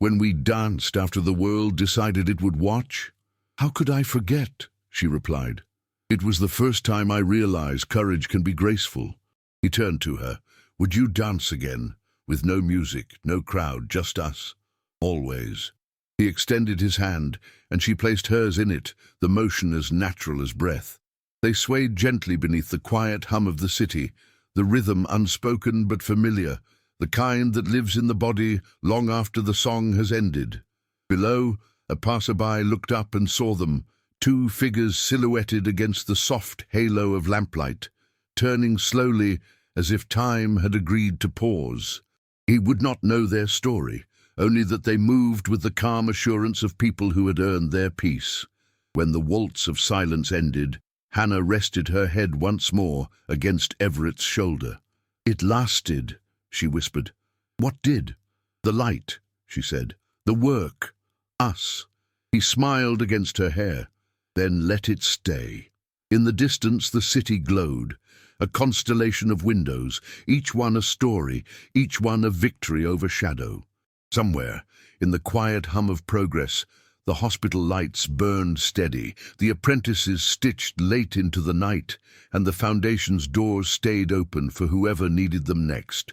When we danced after the world decided it would watch? How could I forget? She replied. It was the first time I realized courage can be graceful. He turned to her. Would you dance again? With no music, no crowd, just us. Always. He extended his hand, and she placed hers in it, the motion as natural as breath. They swayed gently beneath the quiet hum of the city, the rhythm unspoken but familiar, the kind that lives in the body long after the song has ended. Below, a passerby looked up and saw them, two figures silhouetted against the soft halo of lamplight, turning slowly as if time had agreed to pause. He would not know their story, only that they moved with the calm assurance of people who had earned their peace. When the waltz of silence ended, Hannah rested her head once more against Everett's shoulder. It lasted, she whispered. What did? The light, she said. The work. Us. He smiled against her hair. Then let it stay. In the distance the city glowed, a constellation of windows, each one a story, each one a victory over shadow. Somewhere, in the quiet hum of progress, the hospital lights burned steady, the apprentices stitched late into the night, and the foundation's doors stayed open for whoever needed them next.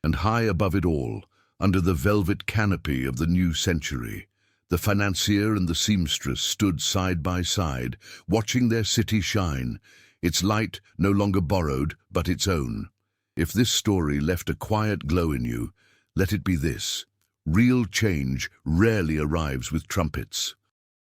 And high above it all, under the velvet canopy of the new century, the financier and the seamstress stood side by side, watching their city shine, its light no longer borrowed, but its own. If this story left a quiet glow in you, let it be this. Real change rarely arrives with trumpets.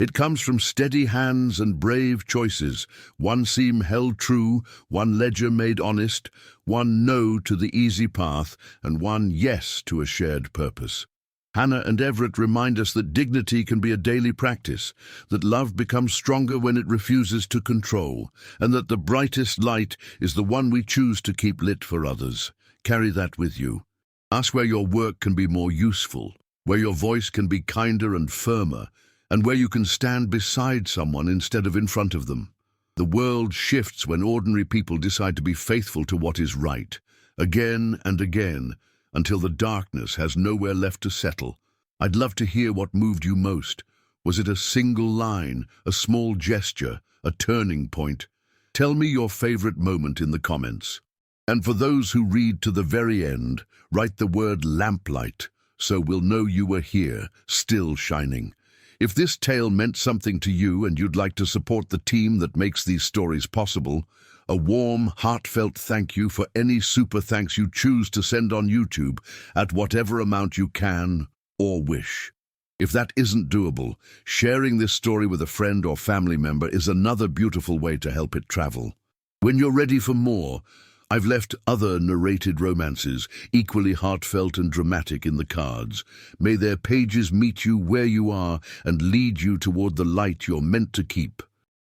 It comes from steady hands and brave choices, one seam held true, one ledger made honest, one no to the easy path, and one yes to a shared purpose. Hannah and Everett remind us that dignity can be a daily practice, that love becomes stronger when it refuses to control, and that the brightest light is the one we choose to keep lit for others. Carry that with you. Ask where your work can be more useful, where your voice can be kinder and firmer, and where you can stand beside someone instead of in front of them. The world shifts when ordinary people decide to be faithful to what is right, again and again, until the darkness has nowhere left to settle. I'd love to hear what moved you most. Was it a single line, a small gesture, a turning point? Tell me your favorite moment in the comments. And for those who read to the very end, write the word lamplight, so we'll know you were here, still shining. If this tale meant something to you and you'd like to support the team that makes these stories possible, a warm, heartfelt thank you for any super thanks you choose to send on YouTube at whatever amount you can or wish. If that isn't doable, sharing this story with a friend or family member is another beautiful way to help it travel. When you're ready for more, I've left other narrated romances, equally heartfelt and dramatic, in the cards. May their pages meet you where you are and lead you toward the light you're meant to keep.